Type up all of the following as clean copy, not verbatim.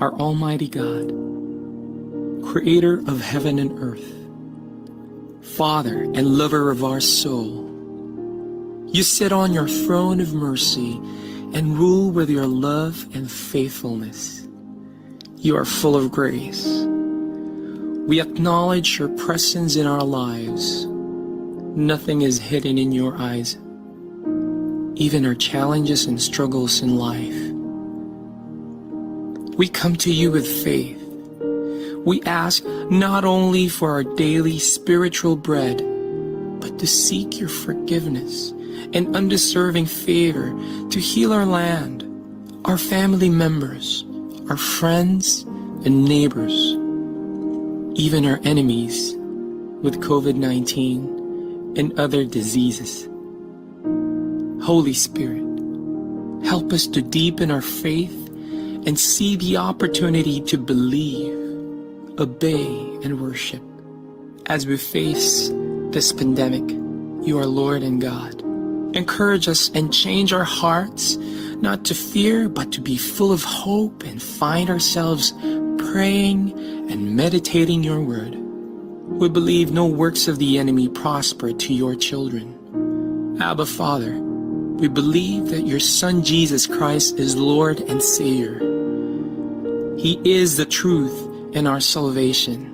our Almighty God, Creator of heaven and earth, Father and lover of our soul, you sit on your throne of mercy and rule with your love and faithfulness. You are full of grace. We acknowledge your presence in our lives. Nothing is hidden in your eyes, even our challenges and struggles in life. We come to you with faith. We ask not only for our daily spiritual bread, but to seek your forgiveness and undeserving favor to heal our land, our family members, our friends and neighbors, even our enemies with COVID-19 and other diseases. Holy Spirit, help us to deepen our faith and see the opportunity to believe, obey, and worship. As we face this pandemic, you are Lord and God. Encourage us and change our hearts, not to fear, but to be full of hope and find ourselves praying and meditating your word. We believe no works of the enemy prosper to your children. Abba, Father, we believe that your Son Jesus Christ is Lord and Savior. He is the truth and our salvation.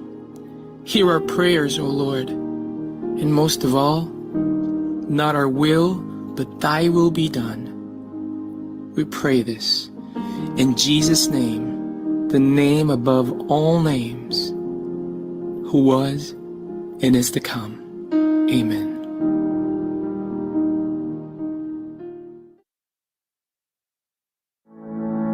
Hear our prayers, O Lord, and most of all, not our will, but thy will be done. We pray this in Jesus' name, the name above all names, who was and is to come. Amen.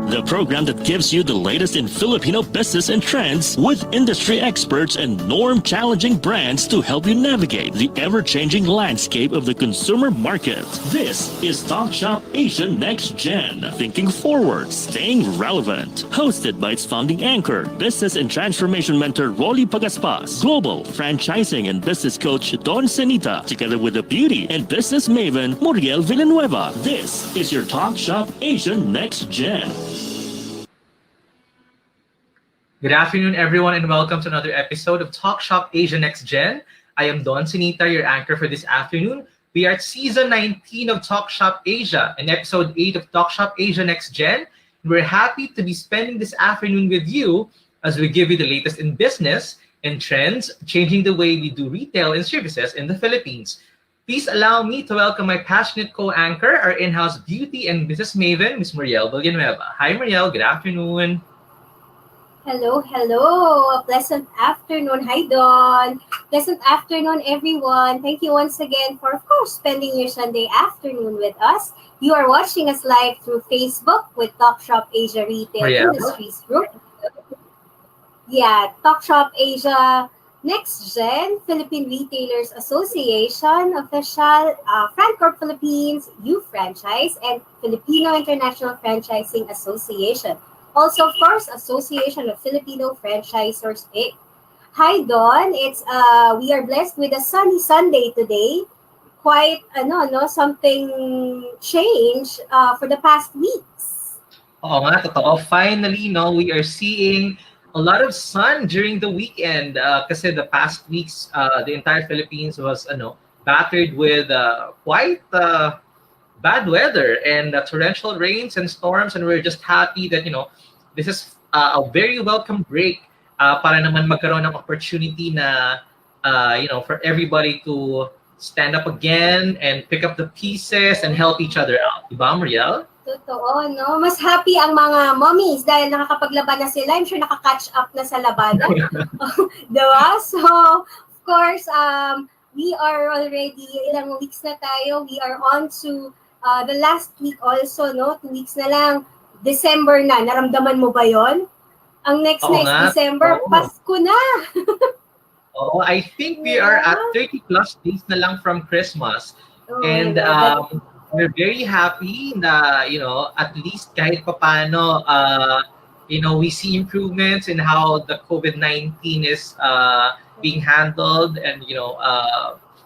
The program that gives you the latest in Filipino business and trends with industry experts and norm-challenging brands to help you navigate the ever-changing landscape of the consumer market. This is Talk.Shop.Asia Next Gen, thinking forward, staying relevant. Hosted by its founding anchor, business and transformation mentor Rolly Pagaspas, global franchising and business coach Don Senita, together with the beauty and business maven Muriel Villanueva. This is your Talk.Shop.Asia Next Gen. Good afternoon, everyone, and welcome to another episode of Talk.Shop.Asia Next Gen. I am Don Sinita, your anchor for this afternoon. We are at Season 19 of Talk.Shop.Asia and Episode 8 of Talk.Shop.Asia Next Gen. We're happy to be spending this afternoon with you as we give you the latest in business and trends, changing the way we do retail and services in the Philippines. Please allow me to welcome my passionate co-anchor, our in-house beauty and business maven, Ms. Muriel Villanueva. Hi, Muriel. Good afternoon. Hello, hello. A pleasant afternoon. Hi, Don. Pleasant afternoon, everyone. Thank you once again for, of course, spending your Sunday afternoon with us. You are watching us live through Facebook with Talk.Shop.Asia Retail Industries Group. Yeah, Talk.Shop.Asia Next Gen, Philippine Retailers Association, Official, FranCorp Philippines, U Franchise, and Filipino International Franchising Association. Also, of course, Association of Filipino Franchisors, Inc. Hi, Don. It's we are blessed with a sunny Sunday today. Quite something changed for the past weeks. Oo nga, totoo. Finally, we are seeing a lot of sun during the weekend. Kasi the past weeks, the entire Philippines was battered with quite bad weather and torrential rains and storms, and we're just happy that this is a very welcome break para naman magkaroon ng opportunity na for everybody to stand up again and pick up the pieces and help each other out. Diba, Muriel? Totoo, no? Mas happy ang mga mommies dahil nakakapaglaban na sila. I'm sure nakaka-catch up na sa labanan. Diba? So, of course, we are already, ilang weeks na tayo. We are on to the last week also, no? 2 weeks na lang. December na. Naramdaman mo ba yon? Ang next is December. Pasko na. Oh, I think we are at 30 plus days na lang from Christmas. And we're very happy na, at least kahit papano, we see improvements in how the COVID-19 is being handled and,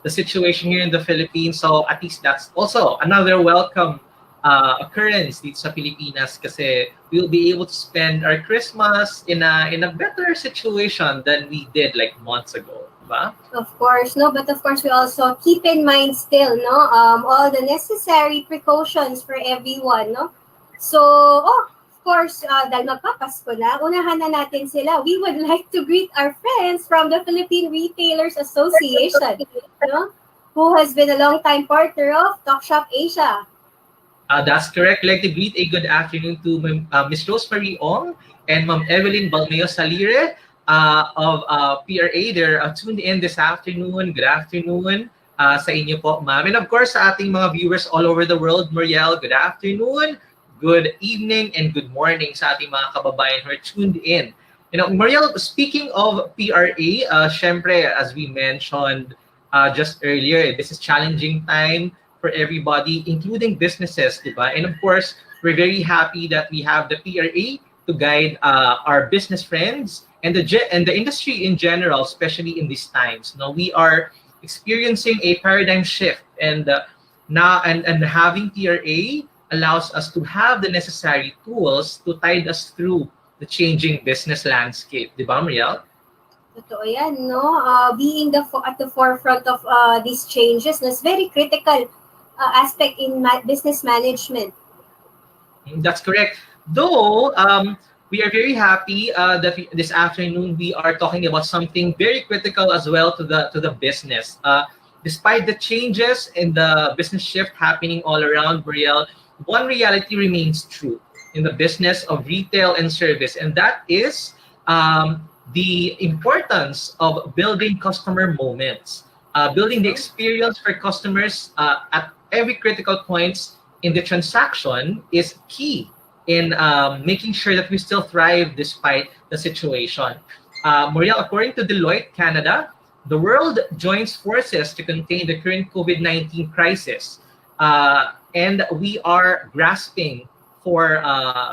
the situation here in the Philippines. So at least that's also another welcome occurrence dito sa Pilipinas kasi we'll be able to spend our Christmas in a better situation than we did like months ago, diba? Of course, no, but of course we also keep in mind still, no, all the necessary precautions for everyone, no. So, of course, dahil magpapasko na, unahan na natin sila. We would like to greet our friends from the Philippine Retailers Association, no, who has been a long-time partner of Talk.Shop.Asia. That's correct. I'd like to greet a good afternoon to Ms. Rosemary Ong and Ma'am Evelyn Balmeo Salire of PRA. They're tuned in this afternoon. Good afternoon sa inyo po, ma'am. And of course, sa ating mga viewers all over the world, Muriel, good afternoon, good evening, and good morning sa ating mga kababayan who are tuned in. You know, Muriel, speaking of PRA, syempre, as we mentioned just earlier, this is challenging time for everybody, including businesses, diba? And of course, we're very happy that we have the PRA to guide our business friends and the industry in general, especially in these times. Now we are experiencing a paradigm shift, and having PRA allows us to have the necessary tools to tide us through the changing business landscape, diba, Mariel? Totoo yan, no? Being at the forefront of these changes, that's very critical aspect in business management. That's correct. Though we are very happy that this afternoon we are talking about something very critical as well to the business. Despite the changes in the business shift happening all around, Brielle, one reality remains true in the business of retail and service, and that is the importance of building customer moments, building the experience for customers at every critical points in the transaction is key in making sure that we still thrive despite the situation. Muriel, according to Deloitte Canada, the world joins forces to contain the current COVID-19 crisis. And we are grasping for,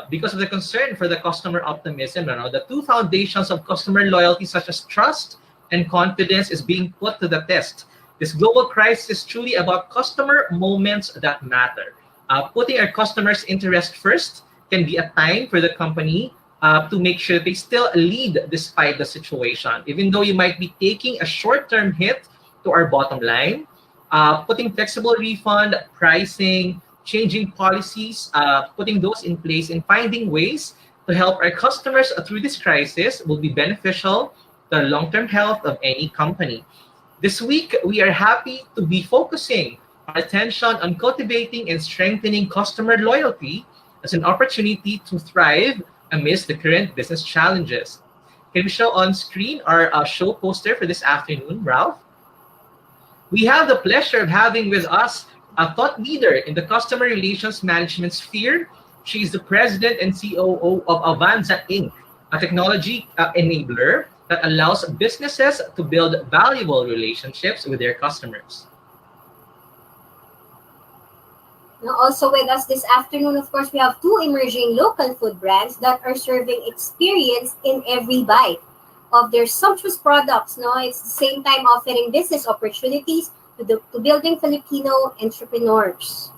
because of the concern for the customer optimism, the two foundations of customer loyalty, such as trust and confidence, is being put to the test. This global crisis is truly about customer moments that matter. Putting our customers' interest first can be a time for the company to make sure they still lead despite the situation. Even though you might be taking a short-term hit to our bottom line, putting flexible refund, pricing, changing policies, putting those in place and finding ways to help our customers through this crisis will be beneficial to the long-term health of any company. This week, we are happy to be focusing our attention on cultivating and strengthening customer loyalty as an opportunity to thrive amidst the current business challenges. Can we show on screen our show poster for this afternoon, Ralph? We have the pleasure of having with us a thought leader in the customer relations management sphere. She's the president and COO of Avanza Inc., a technology enabler that allows businesses to build valuable relationships with their customers. Now, also with us this afternoon, of course, we have two emerging local food brands that are serving experience in every bite of their sumptuous products. No, it's the same time offering business opportunities to building Filipino entrepreneurs.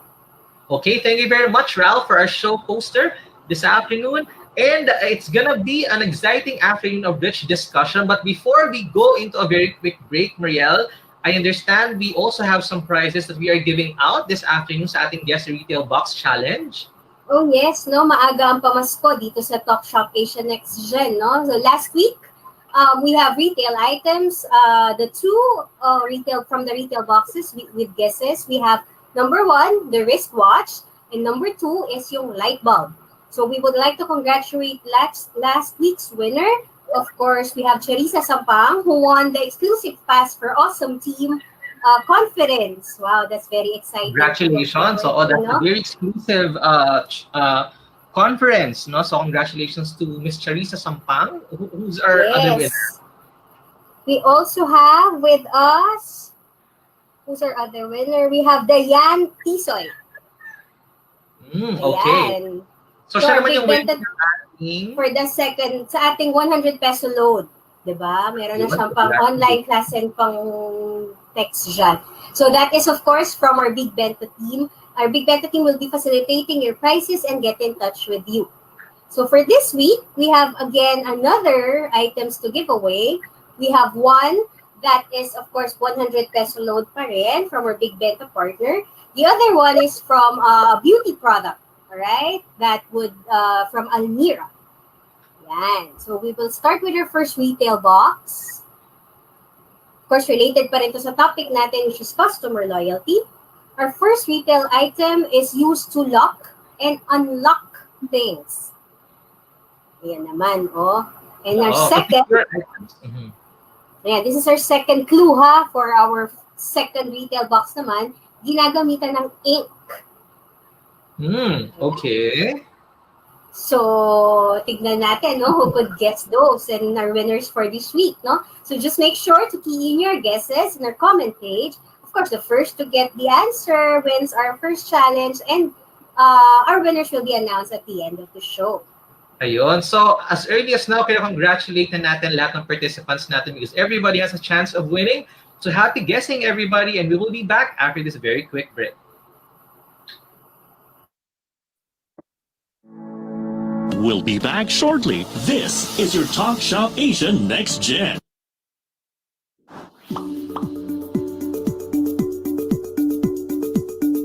Okay, thank you very much, Ralph, for our show poster this afternoon. And it's gonna be an exciting afternoon of rich discussion. But before we go into a very quick break, Marielle, I understand we also have some prizes that we are giving out this afternoon sa ating Guest Retail Box Challenge. Oh yes, no, maaga ang pamasko dito sa Talk.Shop.Asia Next Gen, no? So last week, we have retail items, the two retail from the retail boxes with guesses. We have number 1, the wristwatch, and number 2 is yung light bulb. So we would like to congratulate last week's winner. Of course, we have Charissa Sampang, who won the exclusive pass for Awesome Team Conference. Wow, that's very exciting. Congratulations. So, that's a very exclusive conference. No? So congratulations to Miss Charissa Sampang, who's our other winner. We also have with us, who's our other winner? We have Dayan Tisoy. Okay. So siya naman yung winner for the second, sa ating 100 peso load. Diba? Meron na siyang pang online class and pang text dyan. So that is, of course, from our Big Bento team. Our Big Beta team will be facilitating your prices and get in touch with you. So for this week, we have again another items to give away. We have one that is, of course, 100 peso load pa rin from our Big Beta partner. The other one is from a beauty product, all right? That would, from Almira. Yan. So we will start with our first retail box. Of course, related pa rin to sa topic natin, which is customer loyalty. Our first retail item is used to lock and unlock things. Ayan naman, oh. And our second, this is our second clue, ha, for our second retail box naman, ginagamitan ng ink. Okay. So, tignan natin, no, who could guess those and our winners for this week, no? So, just make sure to key in your guesses in our comment page. Of course, the first to get the answer wins our first challenge, and our winners will be announced at the end of the show. Ayun. So, as early as now, congratulate na natin lahat ng participants natin because everybody has a chance of winning. So, happy guessing, everybody, and we will be back after this very quick break. We'll be back shortly. This is your Talk.Shop.Asia Next Gen.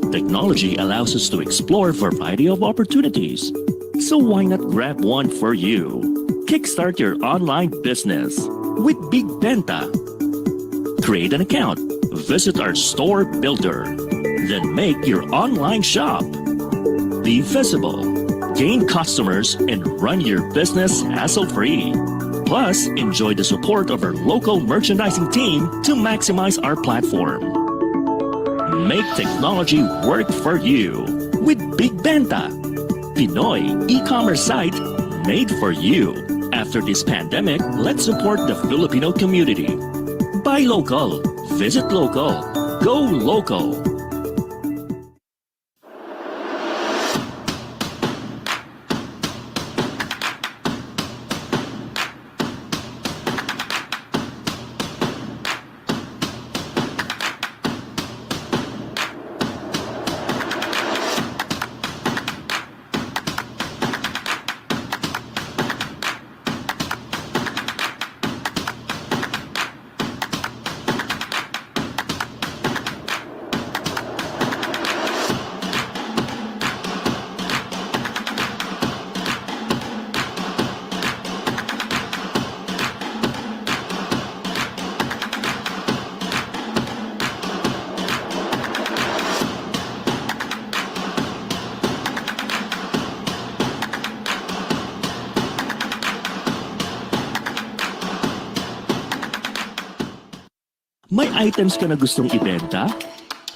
Technology allows us to explore a variety of opportunities. So why not grab one for you? Kickstart your online business with Big Benta. Create an account, visit our store builder, then make your online shop. Be visible, gain customers, and run your business hassle-free. Plus, enjoy the support of our local merchandising team to maximize our platform. Make technology work for you with Big Benta, Pinoy e-commerce site made for you. After this pandemic, let's support the Filipino community. Buy local, visit local, go local. May items ka na gustong ibenta?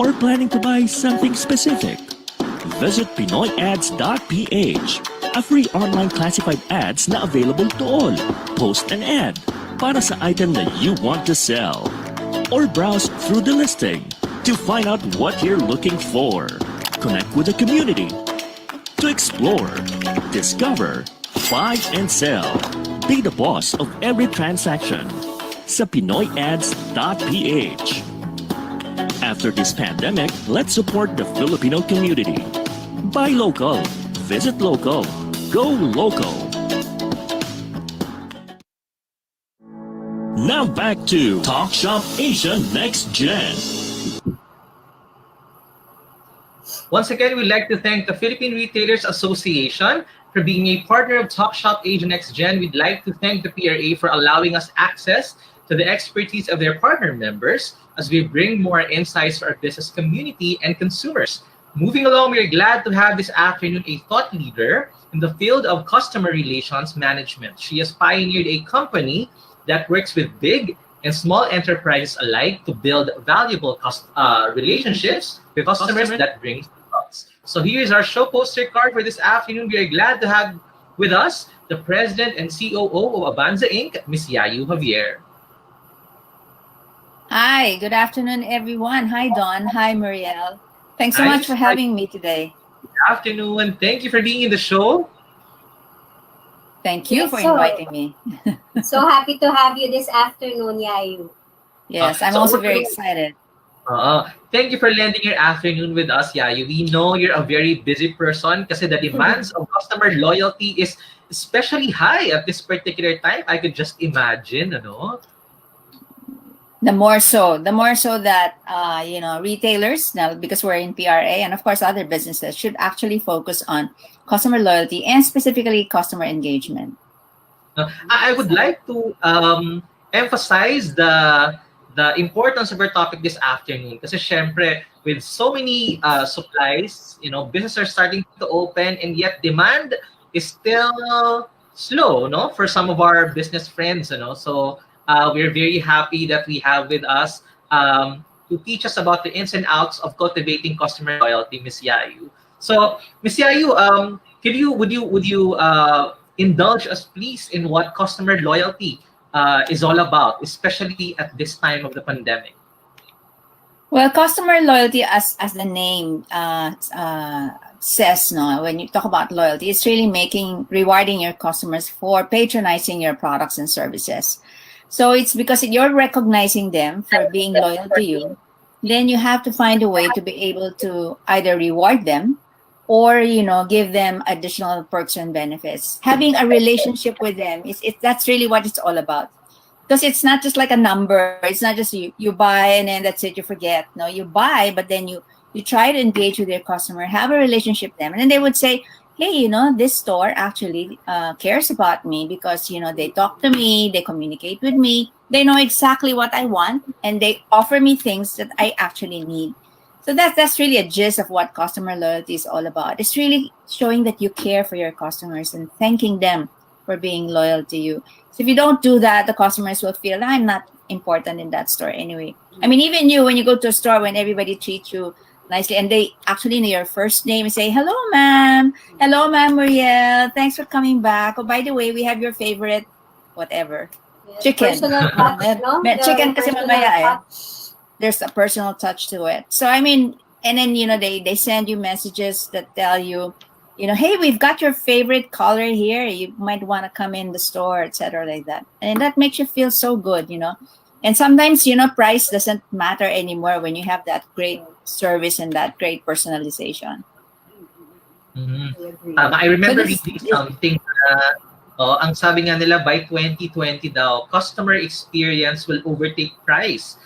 Or planning to buy something specific? Visit PinoyAds.ph, a free online classified ads na available to all. Post an ad para sa item that you want to sell. Or browse through the listing to find out what you're looking for. Connect with the community to explore, discover, buy and sell. Be the boss of every transaction. Sa PinoyAds.ph. After this pandemic, let's support the Filipino community. Buy local, visit local, go local. Now back to Talk.Shop.Asia Next Gen. Once again, we'd like to thank the Philippine Retailers Association for being a partner of Talk.Shop.Asia Next Gen. We'd like to thank the PRA for allowing us access to the expertise of their partner members as we bring more insights to our business community and consumers. Moving along, we are glad to have this afternoon a thought leader in the field of customer relations management. She has pioneered a company that works with big and small enterprises alike to build valuable relationships with customers that brings results. So here is our show poster card for this afternoon. We are glad to have with us the President and COO of Avanza Inc., Ms. Yayu Javier. Hi, good afternoon, everyone. Hi, Don. Hi, Muriel. Thanks so much for having me today. Good afternoon. Thank you for being in the show. Thank you for inviting me. So happy to have you this afternoon, Yayu. Yes, I'm also very excited. Thank you for lending your afternoon with us, Yayu. We know you're a very busy person kasi the demands of customer loyalty is especially high at this particular time. I could just imagine, ano? The more so that retailers now, because we're in PRA, and of course other businesses should actually focus on customer loyalty and specifically customer engagement. I would like to emphasize the importance of our topic this afternoon. Kasi syempre, with so many supplies, businesses are starting to open, and yet demand is still slow, no, for some of our business friends, So we're very happy that we have with us to teach us about the ins and outs of cultivating customer loyalty, Miss Yayu. So, Miss Yayu, would you indulge us, please, in what customer loyalty is all about, especially at this time of the pandemic? Well, customer loyalty, as the name says, no, when you talk about loyalty, it's really rewarding your customers for patronizing your products and services. So it's because you're recognizing them for being loyal to you. Then you have to find a way to be able to either reward them or give them additional perks and benefits. Having a relationship with them that's really what it's all about. Because it's not just like a number. It's not just you buy and then that's it, you forget. No, you buy, but then you try to engage with your customer, have a relationship with them, and then they would say, hey, this store actually cares about me because they talk to me, they communicate with me, they know exactly what I want, and they offer me things that I actually need. So that's really a gist of what customer loyalty is all about. It's really showing that you care for your customers and thanking them for being loyal to you. So if you don't do that, the customers will feel, I'm not important in that store anyway. I mean, even you, when you go to a store, when everybody treats you nicely and they actually know your first name and say, hello, ma'am. Hello, ma'am Muriel. Thanks for coming back. Oh, by the way, we have your favorite, whatever, chicken. Personal touch, no? Chicken kasi Personal mamaya touch. there's a personal touch to it. So I mean, and then they send you messages that tell you, hey, we've got your favorite color here. You might want to come in the store, etc., like that. And that makes you feel so good. And sometimes price doesn't matter anymore when you have that great service and that great personalization. Mm-hmm. I remember reading something ang sabi nga nila by 2020 daw, customer experience will overtake price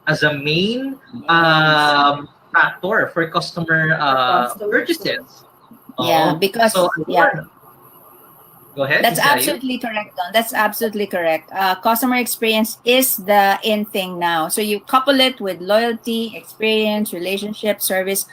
as a main factor for customer purchases. Yeah, because so, go ahead. That's absolutely correct, Don. That's absolutely correct. Customer experience is the in thing now. So you couple it with loyalty, experience, relationship, service,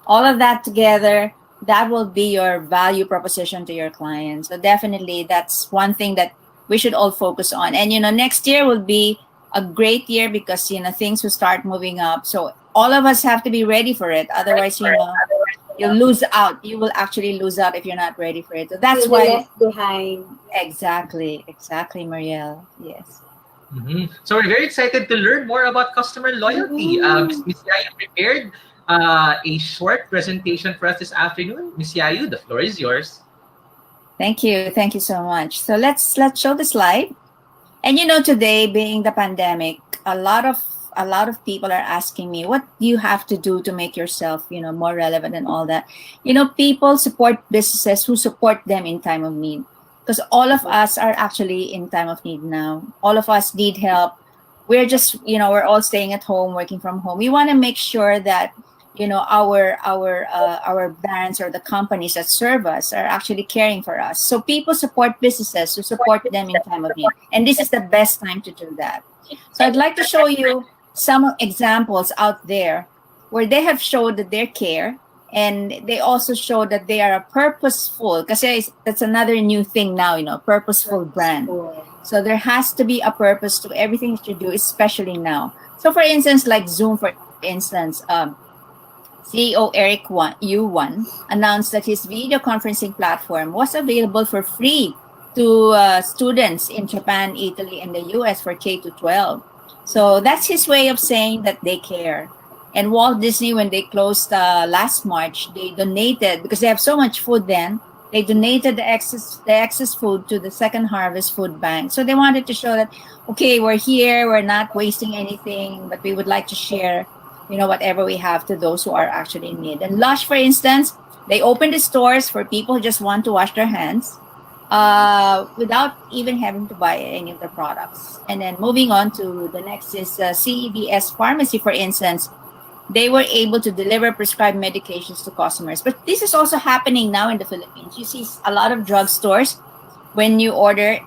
all of that together. That will be your value proposition to your clients. So definitely, that's one thing that we should all focus on. And next year will be a great year because things will start moving up. So all of us have to be ready for it. Otherwise, you'll lose out. You will actually lose out if you're not ready for it. So that's why left behind. Exactly, Marielle. Yes. Mm-hmm. So we're very excited to learn more about customer loyalty. Ms. Yayu prepared a short presentation for us this afternoon. Ms. Yayu, the floor is yours. Thank you so much. So let's show the slide. And today being the pandemic, a lot of people are asking me, what do you have to do to make yourself, more relevant and all that? People support businesses who support them in time of need. Because all of us are actually in time of need now. All of us need help. We're just, we're all staying at home, working from home. We want to make sure that, our brands or the companies that serve us are actually caring for us. So people support businesses who support them in time of need. And this is the best time to do that. So I'd like to show you some examples out there where they have showed that they care, and they also show that they are a purposeful, because that's another new thing now, purposeful brand. So there has to be a purpose to everything that you do, especially now. So for instance, like Zoom, for instance, CEO Eric Yuan announced that his video conferencing platform was available for free to students in Japan, Italy, and the US for K to 12. So that's his way of saying that they care. And Walt Disney, when they closed last March, they donated, because they have so much food then, they donated the excess food to the Second Harvest Food Bank. So they wanted to show that, okay, we're here, we're not wasting anything, but we would like to share whatever we have to those who are actually in need. And Lush, for instance, they open the stores for people who just want to wash their hands without even having to buy any of the products. And then moving on to the next is CEDS Pharmacy, for instance. They were able to deliver prescribed medications to customers. But this is also happening now in the Philippines. You see a lot of drugstores, when you order,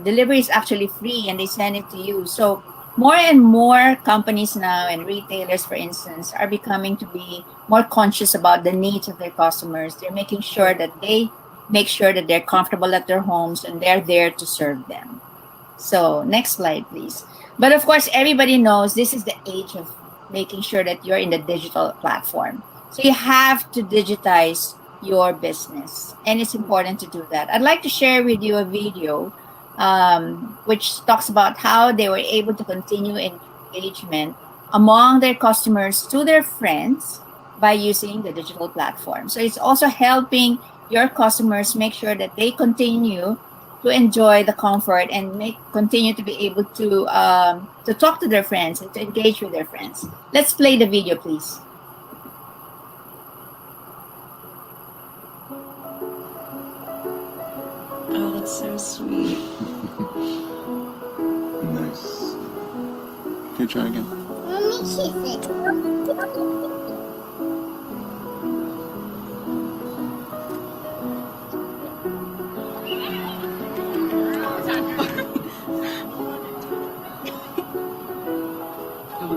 delivery is actually free and they send it to you. So more and more companies now and retailers, for instance, are becoming to be more conscious about the needs of their customers. They're making sure that they make sure that they're comfortable at their homes and they're there to serve them. So next slide, please. But of course, everybody knows this is the age of making sure that you're in the digital platform. So you have to digitize your business, and it's important to do that. I'd like to share with you a video which talks about how they were able to continue engagement among their customers to their friends by using the digital platform. So it's also helping your customers make sure that they continue to enjoy the comfort and continue to be able to talk to their friends and to engage with their friends. Let's play the video, please. Oh, that's so sweet. Nice. Okay, try again. Let me kiss it.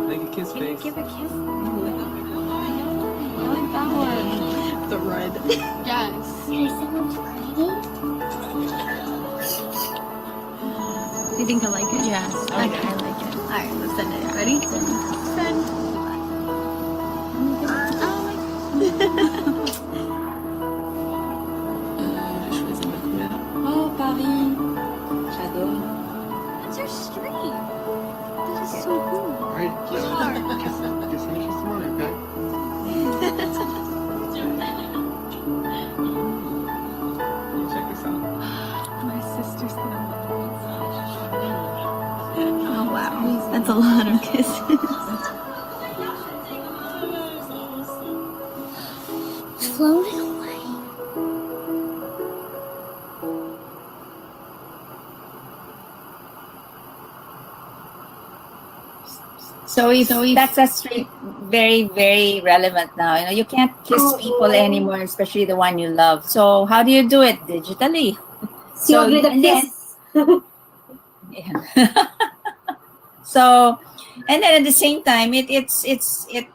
Like a kiss face. Give a kiss. I like that one. The red. Yes. There's so much pretty. You think I like it? Yes. Okay, I like it. Alright, let's send it. Ready? Send. Oh, Paris. J'adore. That's your street. That is so cool. Alright, kiss me this morning, okay? Check this out. My sister's gonna love it. Oh wow, that's a lot of kisses. It's floating away. So that's very, very relevant now. You can't kiss people anymore, especially the one you love. So how do you do it? Digitally. Sealed with a and then- kiss. Yeah. So, and then at the same time, it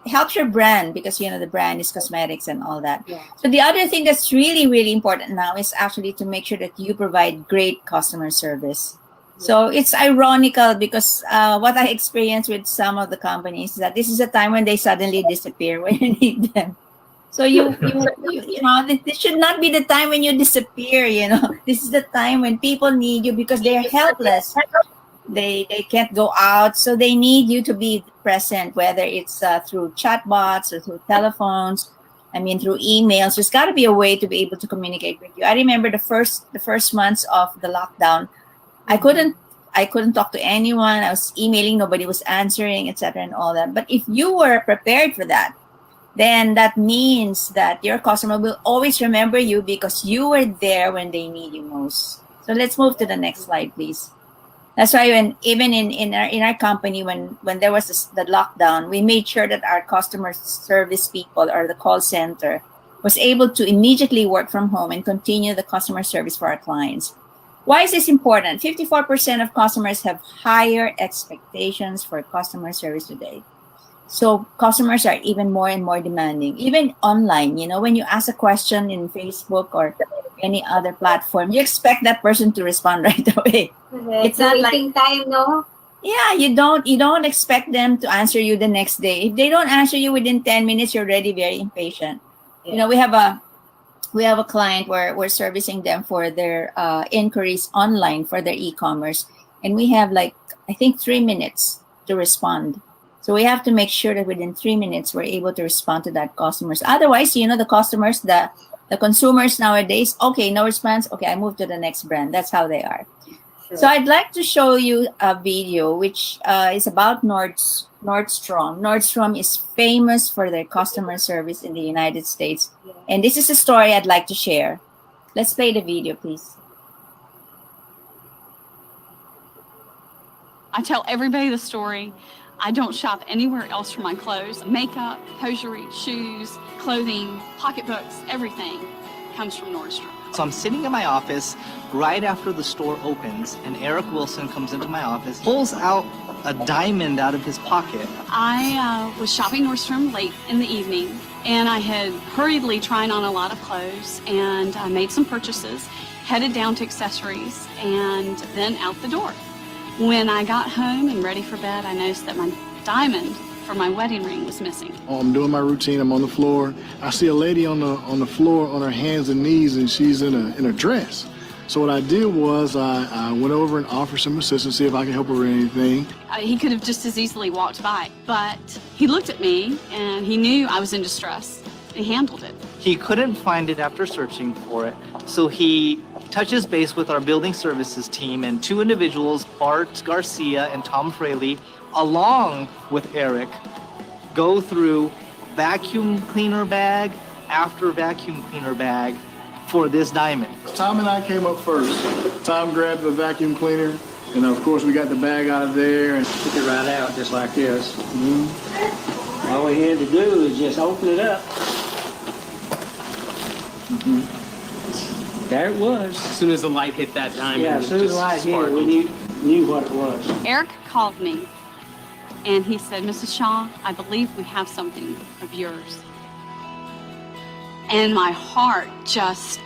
helps your brand because the brand is cosmetics and all that. Yeah. So the other thing that's really, really important now is actually to make sure that you provide great customer service. So it's ironical because what I experienced with some of the companies is that this is a time when they suddenly disappear when you need them. So this should not be the time when you disappear. This is the time when people need you because they are helpless. They can't go out, so they need you to be present, whether it's through chatbots or through telephones. Through emails. There's got to be a way to be able to communicate with you. I remember the first months of the lockdown, I couldn't talk to anyone. I was emailing, nobody was answering, etc., and all that. But if you were prepared for that, then that means that your customer will always remember you because you were there when they need you most. So let's move to the next slide, please. That's why even in our company, when there was the lockdown, we made sure that our customer service people or the call center was able to immediately work from home and continue the customer service for our clients. Why is this important? 54% of customers have higher expectations for customer service today. So customers are even more and more demanding, even online. When you ask a question in Facebook or any other platform, you expect that person to respond right away. It's not waiting time, no? Yeah, you don't expect them to answer you the next day. If they don't answer you within 10 minutes, you're already very impatient. Yeah. We have a client where we're servicing them for their inquiries online for their e-commerce, and we have I think 3 minutes to respond. So we have to make sure that within 3 minutes we're able to respond to that customers. Otherwise, the customers, the consumers nowadays, okay, no response. Okay, I move to the next brand. That's how they are. Sure. So I'd like to show you a video which is about Nordstrom. Nordstrom is famous for their customer service in the United States. And this is a story I'd like to share. Let's play the video, please. I tell everybody the story. I don't shop anywhere else for my clothes. Makeup, hosiery, shoes, clothing, pocketbooks, everything comes from Nordstrom. So I'm sitting in my office right after the store opens, and Eric Wilson comes into my office, pulls out a diamond out of his pocket. I was shopping Nordstrom late in the evening, and I had hurriedly tried on a lot of clothes, and I made some purchases, headed down to accessories, and then out the door. When I got home and ready for bed, I noticed that my diamond for my wedding ring was missing. I'm doing my routine. I'm on the floor. I see a lady on the floor on her hands and knees, and she's in a dress. So what I did was I went over and offered some assistance, see if I can help her with anything. He could have just as easily walked by, but he looked at me and he knew I was in distress. He handled it. He couldn't find it after searching for it, so he touches base with our building services team, and two individuals, Bart Garcia and Tom Fraley, along with Eric, go through vacuum cleaner bag after vacuum cleaner bag for this diamond. Tom and I came up first. Tom grabbed the vacuum cleaner, and of course we got the bag out of there and took it right out just like this. All we had to do is just open it up. There it was. As soon as the light hit that diamond, yeah, as soon as the light hit it, we knew what it was. Eric called me and he said, Mrs. Shaw, I believe we have something of yours. And my heart just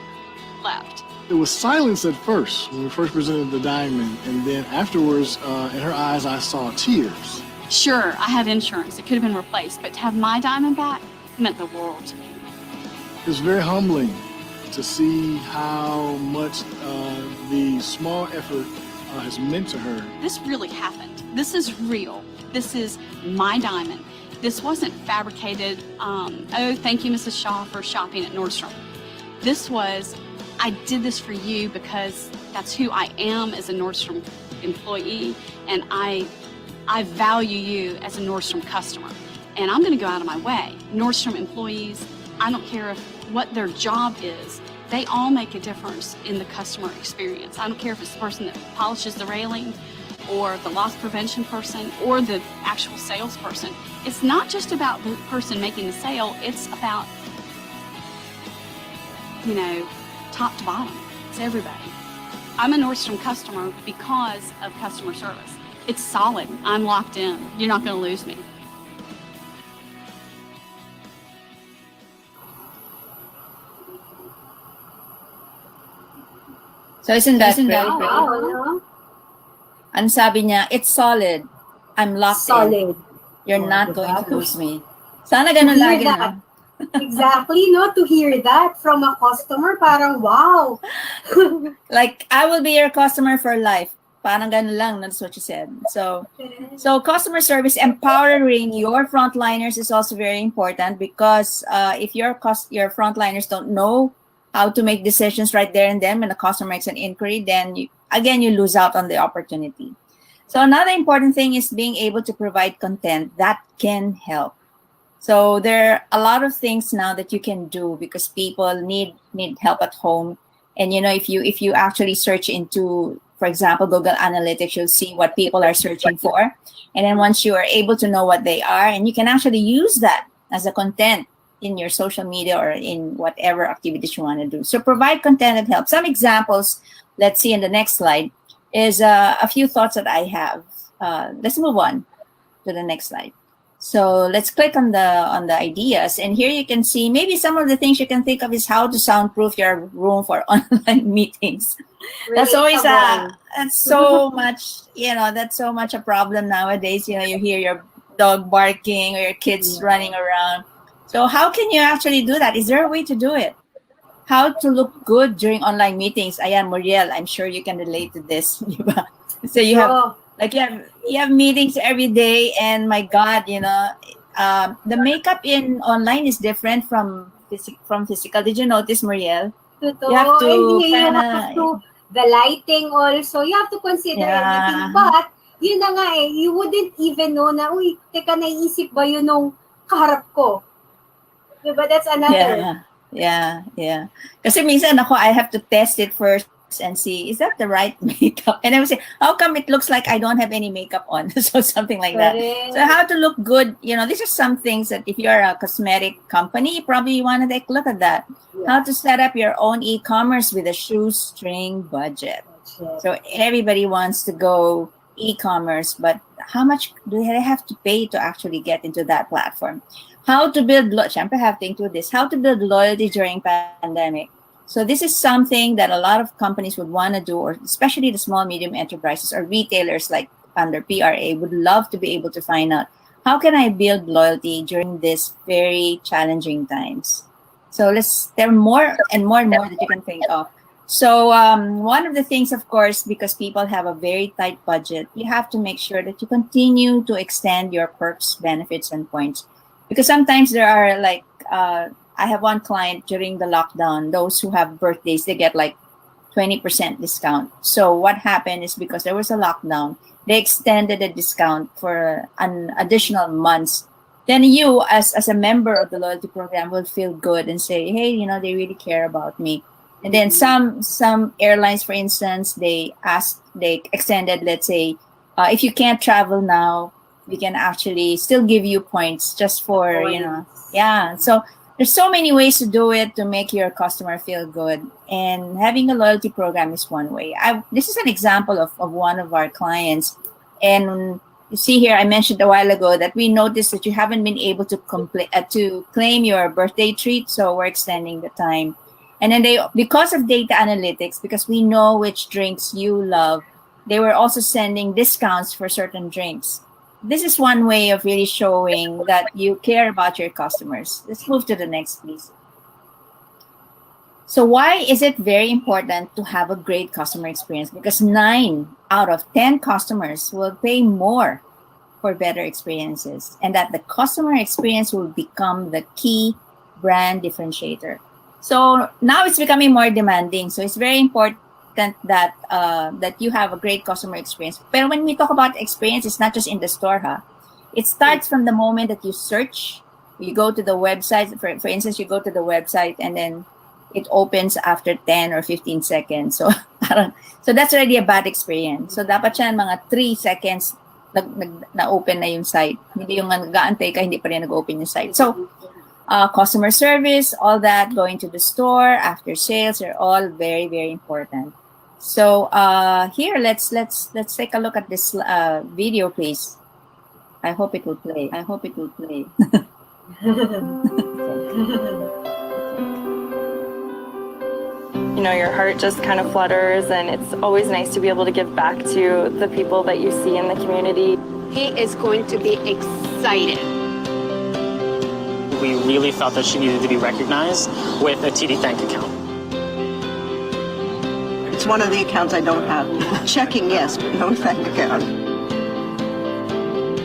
leapt. It was silence at first when we first presented the diamond, and then afterwards, in her eyes, I saw tears. Sure, I had insurance. It could have been replaced, but to have my diamond back meant the world to me. It was very humbling to see how much the small effort has meant to her. This really happened. This is real. This is my diamond. This wasn't fabricated, oh, thank you, Mrs. Shaw, for shopping at Nordstrom. This was, I did this for you because that's who I am as a Nordstrom employee, and I value you as a Nordstrom customer. And I'm gonna go out of my way. Nordstrom employees, I don't care what their job is, they all make a difference in the customer experience. I don't care if it's the person that polishes the railing, or the loss prevention person, or the actual salesperson. It's not just about the person making the sale, it's about, top to bottom. It's everybody. I'm a Nordstrom customer because of customer service. It's solid. I'm locked in. You're not going to lose me. So isn't that great? Wow. Ang sabi niya, it's solid. I'm locked in. Solid. You're not going to lose me. Sana ganun lagi na. Exactly, no? To hear that from a customer, parang wow. Like, I will be your customer for life. Parang ganun lang, that's what you said. So customer service, empowering your frontliners is also very important, because if your frontliners don't know how to make decisions right there and then when the customer makes an inquiry, then you lose out on the opportunity. So another important thing is being able to provide content that can help. So there are a lot of things now that you can do because people need help at home. And if you actually search into, for example, Google Analytics, you'll see what people are searching for. And then once you are able to know what they are, and you can actually use that as a content in your social media or in whatever activities you want to do. So provide content that helps. Some examples, let's see in the next slide, is a few thoughts that I have. Let's move on to the next slide. So let's click on the ideas, and here you can see maybe some of the things you can think of is how to soundproof your room for online meetings. That's always that's so much a problem nowadays. You hear your dog barking or your kids running around. So how can you actually do that? Is there a way to do it? How to look good during online meetings? Ayan, Muriel, I'm sure you can relate to this. So you have you have meetings every day, and my God, the makeup in online is different from physical. Did you notice, Muriel? You have to the lighting also. You have to consider everything, but yun na nga eh, you wouldn't even know na, uy, teka, naiisip ba yun nung kaharap ko? Diba? That's another. Yeah. Kasi minsan ako, I have to test it first and see, is that the right makeup? And I would say, how come it looks like I don't have any makeup on? So something like that. Correct. So how to look good, these are some things that if you're a cosmetic company, probably you want to take a look at that. Yeah. How to set up your own e-commerce with a shoestring budget. So everybody wants to go e-commerce, but how much do they have to pay to actually get into that platform? How to build, syempre have to include this, how to build loyalty during pandemic. So this is something that a lot of companies would want to do, or especially the small, medium enterprises or retailers like under PRA would love to be able to find out, how can I build loyalty during these very challenging times? So there are more and more that you can think of. So one of the things, of course, because people have a very tight budget, you have to make sure that you continue to extend your perks, benefits, and points. Because sometimes there are like, I have one client during the lockdown, those who have birthdays, they get like 20% discount. So what happened is because there was a lockdown, they extended the discount for an additional months. Then you, as a member of the loyalty program, will feel good and say, hey, they really care about me. And then some airlines, for instance, they extended, let's say, if you can't travel now, we can actually still give you points just for, yeah. So there's so many ways to do it to make your customer feel good. And having a loyalty program is one way. This is an example of one of our clients. And you see here, I mentioned a while ago that we noticed that you haven't been able to claim your birthday treat. So we're extending the time. And then because of data analytics, because we know which drinks you love, they were also sending discounts for certain drinks. This is one way of really showing that you care about your customers. Let's move to the next, please. So why is it very important to have a great customer experience? Because 9 out of 10 customers will pay more for better experiences, and that the customer experience will become the key brand differentiator. So now it's becoming more demanding. So it's very important that that you have a great customer experience. But when we talk about experience, it's not just in the store, It starts from the moment that you search. You go to the website. For instance, you go to the website and then it opens after 10 or 15 seconds. So that's already a bad experience. So dapat siya mga 3 seconds na-open na yung site. Hindi yung nag-aantay ka, hindi pa rin nag-open yung site. So customer service, all that, going to the store, after sales are all very, very important. So here, let's take a look at this video, please. I hope it will play. Your heart just kind of flutters, and it's always nice to be able to give back to the people that you see in the community. He is going to be excited. We really felt that she needed to be recognized with a TD Thank account. It's one of the accounts I don't have. Checking, yes, but no Thank account.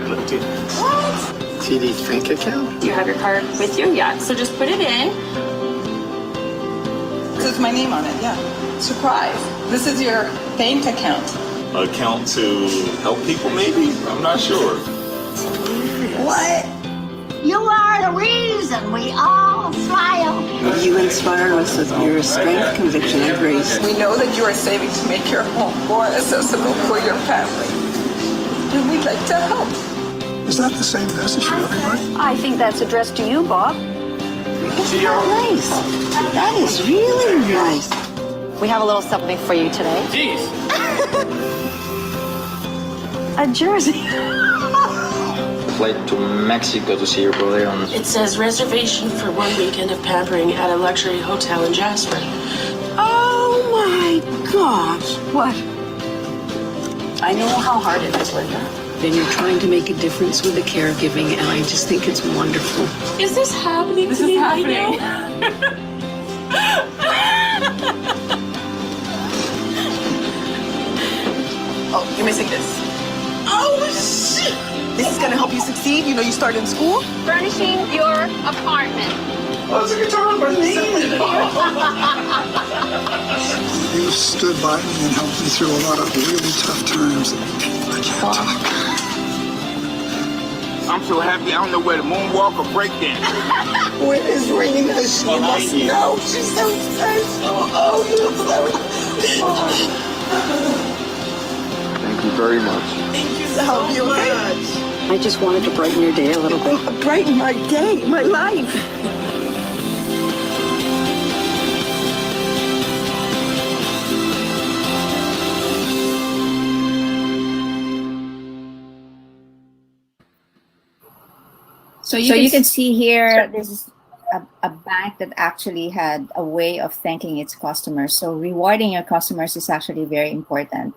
What? TD Thank account? Do you have your card with you? Yeah, so just put it in. This is my name on it, yeah. Surprise. This is your bank account. Account to help people, maybe? I'm not sure. What? You are the reason we all smile. You inspire us with your strength, conviction, and grace. We know that you are saving to make your home more accessible for your family. And we'd like to help. Is that the same message for everybody? I think that's addressed to you, Bob. Isn't that nice? That is really nice. We have a little something for you today. Jeez. A jersey. Flight to Mexico to see your brother on... It says reservation for 1 weekend of pampering at a luxury hotel in Jasper. Oh my gosh. What? I know how hard it is, Linda. Then you're trying to make a difference with the caregiving, and I just think it's wonderful. Is this happening This to is me happening. right now? Oh, you're missing this. Oh, shit! This is gonna help you succeed. You know, you start in school. Furnishing your apartment. Oh, it's a guitar for me. You stood by me and helped me through a lot of really tough times. I can't talk. I'm so happy I don't know where to moonwalk or breakdance. With this Rena, she must know. She's so special. Oh, you look so. Thank you very much. Thank you so much. I just wanted to brighten your day a little bit. Brighten my day, my life. So you can see here, this is a bank that actually had a way of thanking its customers. So rewarding your customers is actually very important.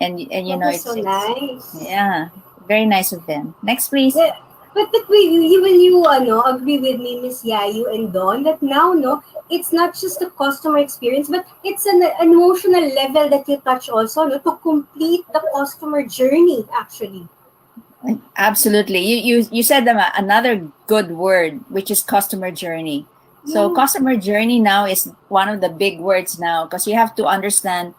And you know, so nice. Yeah, very nice of them. Next, please. Yeah. But wait, will you agree with me, Miss Yayu and Don, that now it's not just a customer experience, but it's an emotional level that you touch also, to complete the customer journey actually. Absolutely. You said another good word, which is customer journey. So customer journey now is one of the big words now, because you have to understand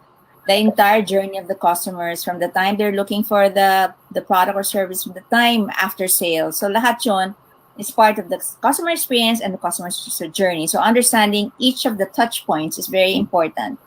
the entire journey of the customers from the time they're looking for the product or service, from the time after sales. So lahat yun is part of the customer experience and the customer journey. So understanding each of the touch points is very important.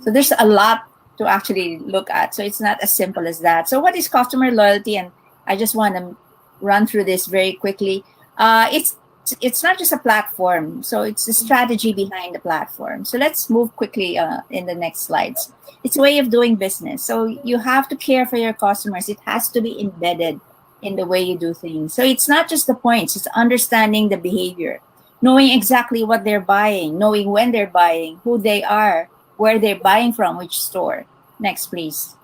So there's a lot to actually look at. So it's not as simple as that. So what is customer loyalty? And I just want to run through this very quickly. It's not just a platform. So it's the strategy behind the platform. So let's move quickly in the next slides. It's a way of doing business. So you have to care for your customers. It has to be embedded in the way you do things. So it's not just the points. It's understanding the behavior, knowing exactly what they're buying, knowing when they're buying, who they are, where they're buying from, which store. Next, please.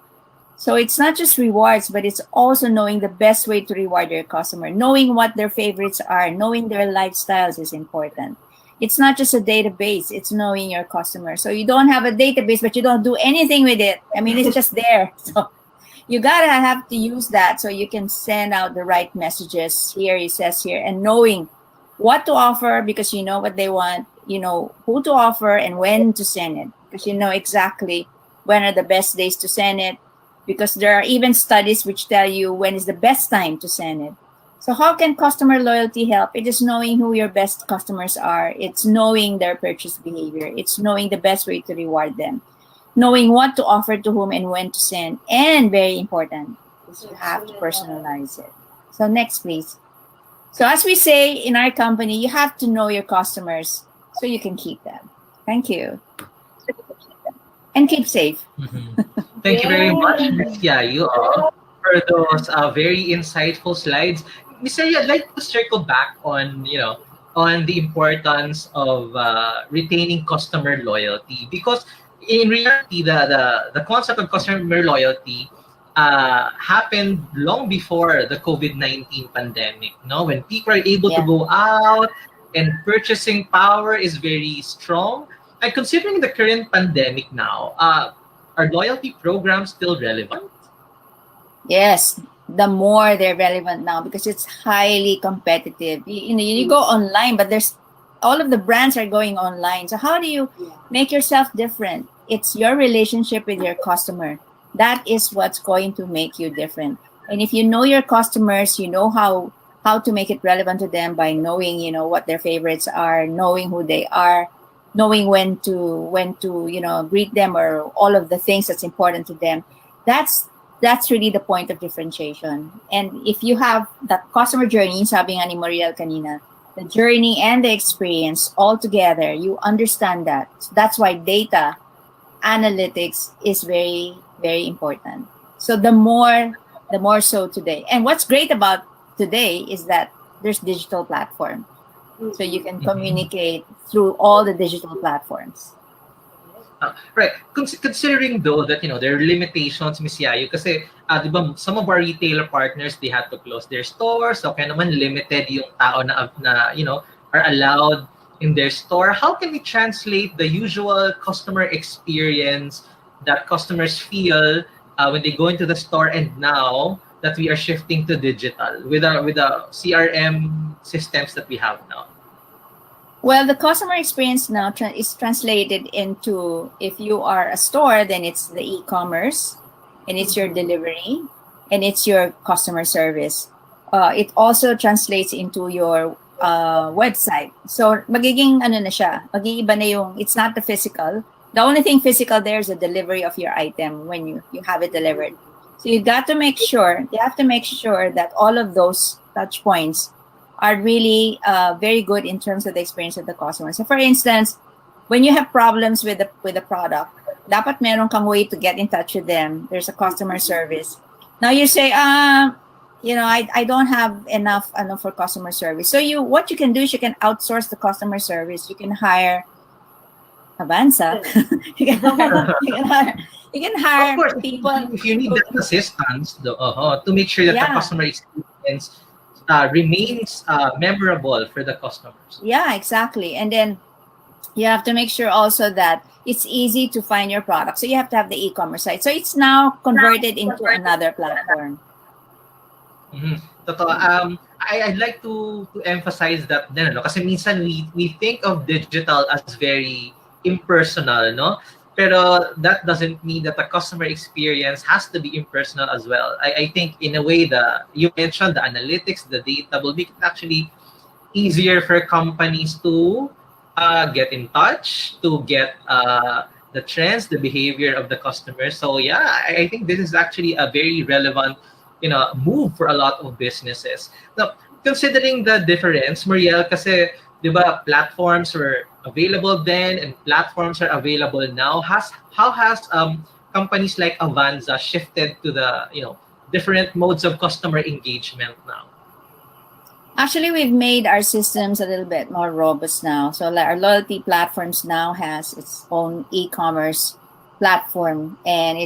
So it's not just rewards, but it's also knowing the best way to reward your customer. Knowing what their favorites are, knowing their lifestyles is important. It's not just a database, it's knowing your customer. So you don't have a database, but you don't do anything with it. I mean, it's just there. So you gotta have to use that so you can send out the right messages. Here it says here, and knowing what to offer because you know what they want, you know who to offer and when to send it, because you know exactly when are the best days to send it, because there are even studies which tell you when is the best time to send it. So how can customer loyalty help? It is knowing who your best customers are. It's knowing their purchase behavior. It's knowing the best way to reward them. Knowing what to offer to whom and when to send. And very important is you have to personalize it. So next, please. So as we say in our company, you have to know your customers so you can keep them. Thank you. And keep safe. Thank you very much, Ms. Yayu, for those very insightful slides. Ms. Yayu, I'd like to circle back on, on the importance of retaining customer loyalty, because in reality, the concept of customer loyalty happened long before the COVID-19 pandemic. When people are able to go out and purchasing power is very strong. And considering the current pandemic now, are loyalty programs still relevant? Yes, the more they're relevant now because it's highly competitive. You go online, but there's all of the brands are going online. So how do you make yourself different? It's your relationship with your customer. That is what's going to make you different. And if you know your customers, you know how to make it relevant to them by knowing, what their favorites are, knowing who they are, knowing when to greet them, or all of the things that's important to them. That's really the point of differentiation. And if you have that customer journey, sabi nga ni Muriel kanina, the journey and the experience all together, you understand that. That's why data analytics is very, very important. So the more so today. And what's great about today is that there's digital platform. So you can communicate through all the digital platforms. Right. Considering though that there are limitations, Ms. Yayu, kasi diba, some of our retailer partners, they had to close their stores. So kaya naman limited yung tao na are allowed in their store. How can we translate the usual customer experience that customers feel when they go into the store, and now that we are shifting to digital with the CRM systems that we have now? Well, the customer experience now is translated into, if you are a store, then it's the e-commerce, and it's your delivery, and it's your customer service. It also translates into your website. So magiging ano na siya, mag-iiba na yung, it's not the physical. The only thing physical there is the delivery of your item when you have it delivered. So you have to make sure that all of those touch points are really very good in terms of the experience of the customer. So for instance, when you have problems with the product, dapat meron kang way to get in touch with them. There's a customer service. Now you say, I don't have enough for customer service. So what you can do is you can outsource the customer service. You can hire Avanza. you can hire Of course, people. if you need that assistance to make sure that the customer experience remains memorable for the customers. Yeah, exactly. And then you have to make sure also that it's easy to find your product. So you have to have the e-commerce site. So it's now converted into another platform. Mm-hmm. I'd like to emphasize that din, no? Kasi minsan we think of digital as very impersonal, no? Pero that doesn't mean that the customer experience has to be impersonal as well. I think in a way you mentioned the analytics, the data will make it actually easier for companies to get in touch, to get the trends, the behavior of the customers. So yeah, I think this is actually a very relevant move for a lot of businesses. Now, considering the difference, Muriel, kasi di ba platforms were available then and platforms are available now. How has companies like Avanza shifted to the different modes of customer engagement now? Actually, we've made our systems a little bit more robust now. So our loyalty platforms now has its own e-commerce platform, and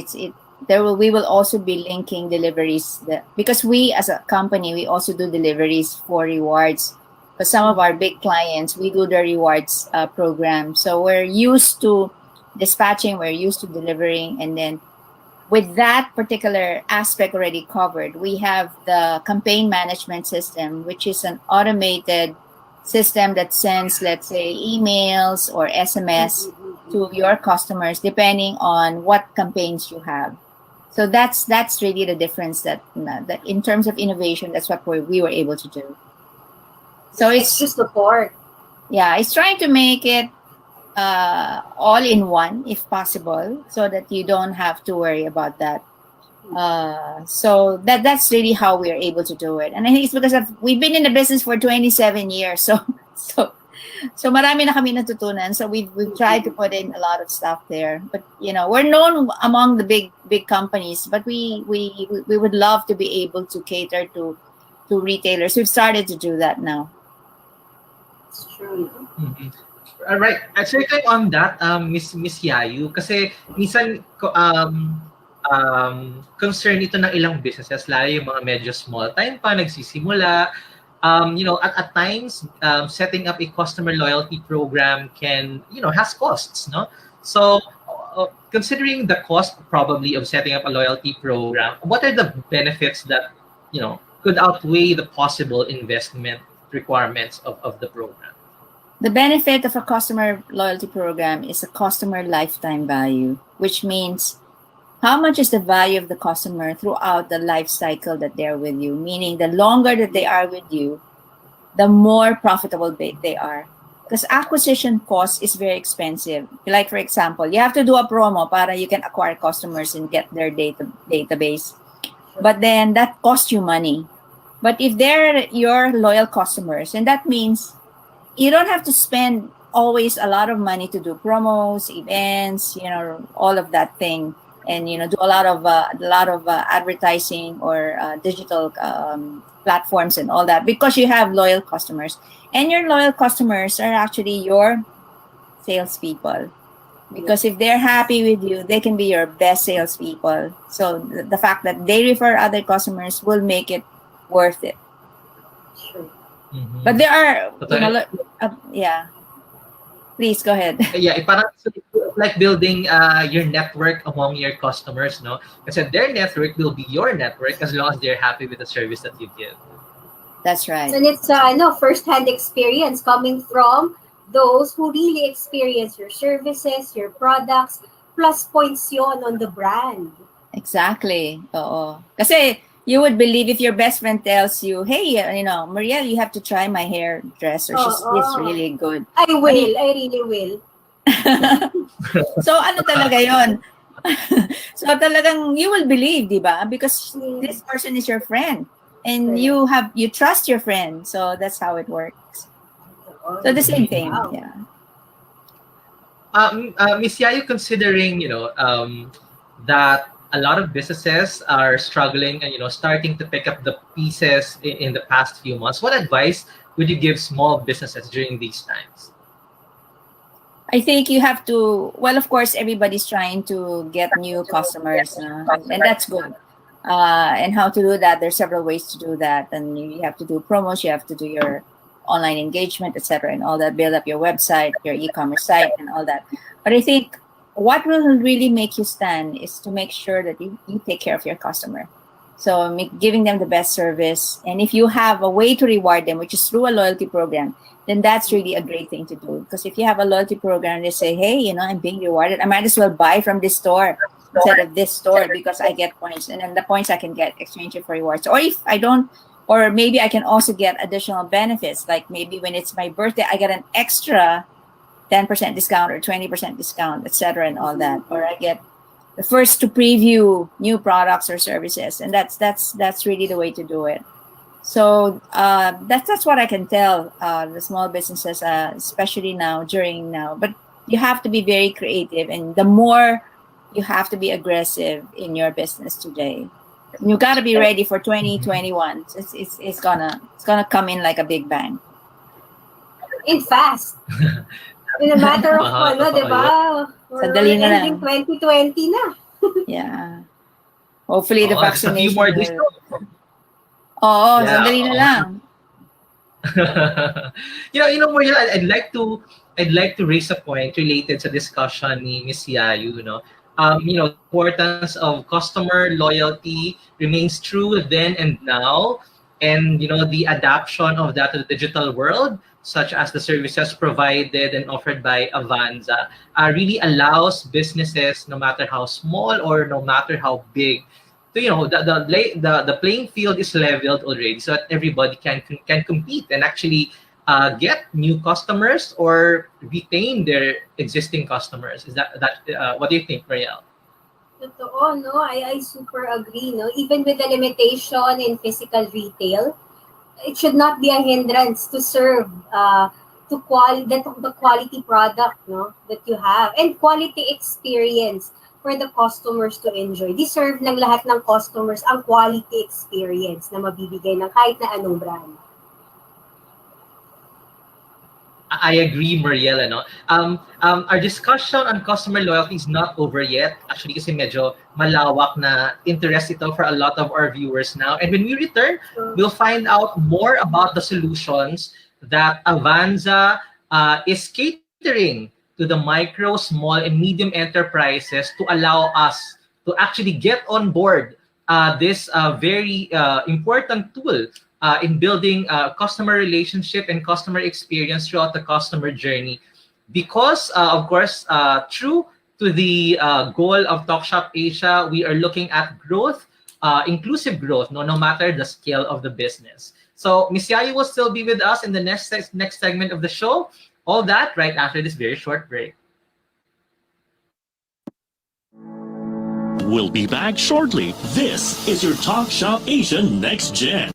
we will also be linking deliveries because we as a company, we also do deliveries for rewards. For some of our big clients, we do the rewards program. So we're used to dispatching, we're used to delivering, and then with that particular aspect already covered, we have the campaign management system, which is an automated system that sends, let's say, emails or SMS to your customers depending on what campaigns you have. So that's really the difference that in terms of innovation, that's what we were able to do. So it's just support. Yeah, it's trying to make it all in one if possible, so that you don't have to worry about that. So that's really how we are able to do it. And I think it's because we've been in the business for 27 years. So marami na kami natutunan. So we've tried to put in a lot of stuff there. But we're known among the big companies, but we would love to be able to cater to retailers. We've started to do that now. It's true. Mm-hmm. All right. Actually, on that, Miss Yayu, kasi minsan concern ito ng ilang businesses, lalo yung mga medyo small time pa nagsisimula. At times, setting up a customer loyalty program has costs, no? So, considering the cost probably of setting up a loyalty program, what are the benefits that could outweigh the possible investment requirements of the program? The benefit of a customer loyalty program is a customer lifetime value, which means how much is the value of the customer throughout the life cycle that they're with you, meaning the longer that they are with you, the more profitable they are. Because acquisition cost is very expensive. Like, for example, you have to do a promo para you can acquire customers and get their database. But then that costs you money. But if they're your loyal customers, and that means you don't have to spend always a lot of money to do promos, events, all of that thing, and do a lot of advertising or digital platforms and all that, because you have loyal customers, and your loyal customers are actually your salespeople. Because if they're happy with you, they can be your best salespeople. So the fact that they refer other customers will make it worth it. Mm-hmm. But there are, please go ahead. Yeah, parang like building your network among your customers, no? Because their network will be your network as long as they're happy with the service that you give. That's right. And it's first-hand experience coming from those who really experience your services, your products, plus points yon on the brand. Exactly. Oo. Kasi you would believe if your best friend tells you, hey, Marielle, you have to try my hairdresser. She's really good. I will. I really will. So ano talaga yon? So talagang you will believe, di ba? Because this person is your friend. And you trust your friend. So that's how it works. So the same thing. Wow. Yeah. Miss Yayo, considering that a lot of businesses are struggling and starting to pick up the pieces in the past few months, what advice would you give small businesses during these times? I think you have to, well, of course, everybody's trying to get new customers, and that's good. And how to do that, there's several ways to do that. And you have to do promos, you have to do your online engagement, etc., and all that, build up your website, your e-commerce site, and all that. But I think what will really make you stand is to make sure that you take care of your customer. So giving them the best service. And if you have a way to reward them, which is through a loyalty program, then that's really a great thing to do. Because if you have a loyalty program, they say, hey, I'm being rewarded. I might as well buy from this store instead of this store because I get points. And then the points I can get exchange it for rewards. Or if I don't, or maybe I can also get additional benefits. Like maybe when it's my birthday, I get an extra 10% discount or 20% discount, etc., and all that. Or I get the first to preview new products or services. And that's really the way to do it. So that's what I can tell the small businesses, especially during now. But you have to be very creative, and the more you have to be aggressive in your business today. You got to be ready for 2021. It's gonna come in like a big bang. In fast. In a matter of di ba? We're ending 2020 na. Yeah. Hopefully the vaccination a few more days. Sandali na lang. Marielle, I'd like to raise a point related to discussion ni Miss Yayu, importance of customer loyalty remains true then and now, and the adaption of that to the digital world, such as the services provided and offered by Avanza, really allows businesses, no matter how small or no matter how big, the playing field is leveled already, so that everybody can compete and actually get new customers or retain their existing customers. Is that what do you think, Marielle? Totoo, no? I super agree, no? Even with the limitation in physical retail, it should not be a hindrance to serve the quality product, no, that you have, and quality experience for the customers to enjoy. Deserve ng lahat ng customers ang quality experience na mabibigay ng kahit na anong brand. I agree, Marielle. Our discussion on customer loyalty is not over yet. Actually, kasi medyo malawak na interest ito for a lot of our viewers now. And when we return, we'll find out more about the solutions that Avanza is catering to the micro, small, and medium enterprises to allow us to actually get on board this very important tool in building customer relationship and customer experience throughout the customer journey. Because, of course, true to the goal of Talk.Shop.Asia, we are looking at growth, inclusive growth, no matter the scale of the business. So Ms. Yayu will still be with us in the next segment of the show. All that right after this very short break. We'll be back shortly. This is your Talk.Shop.Asia Next Gen.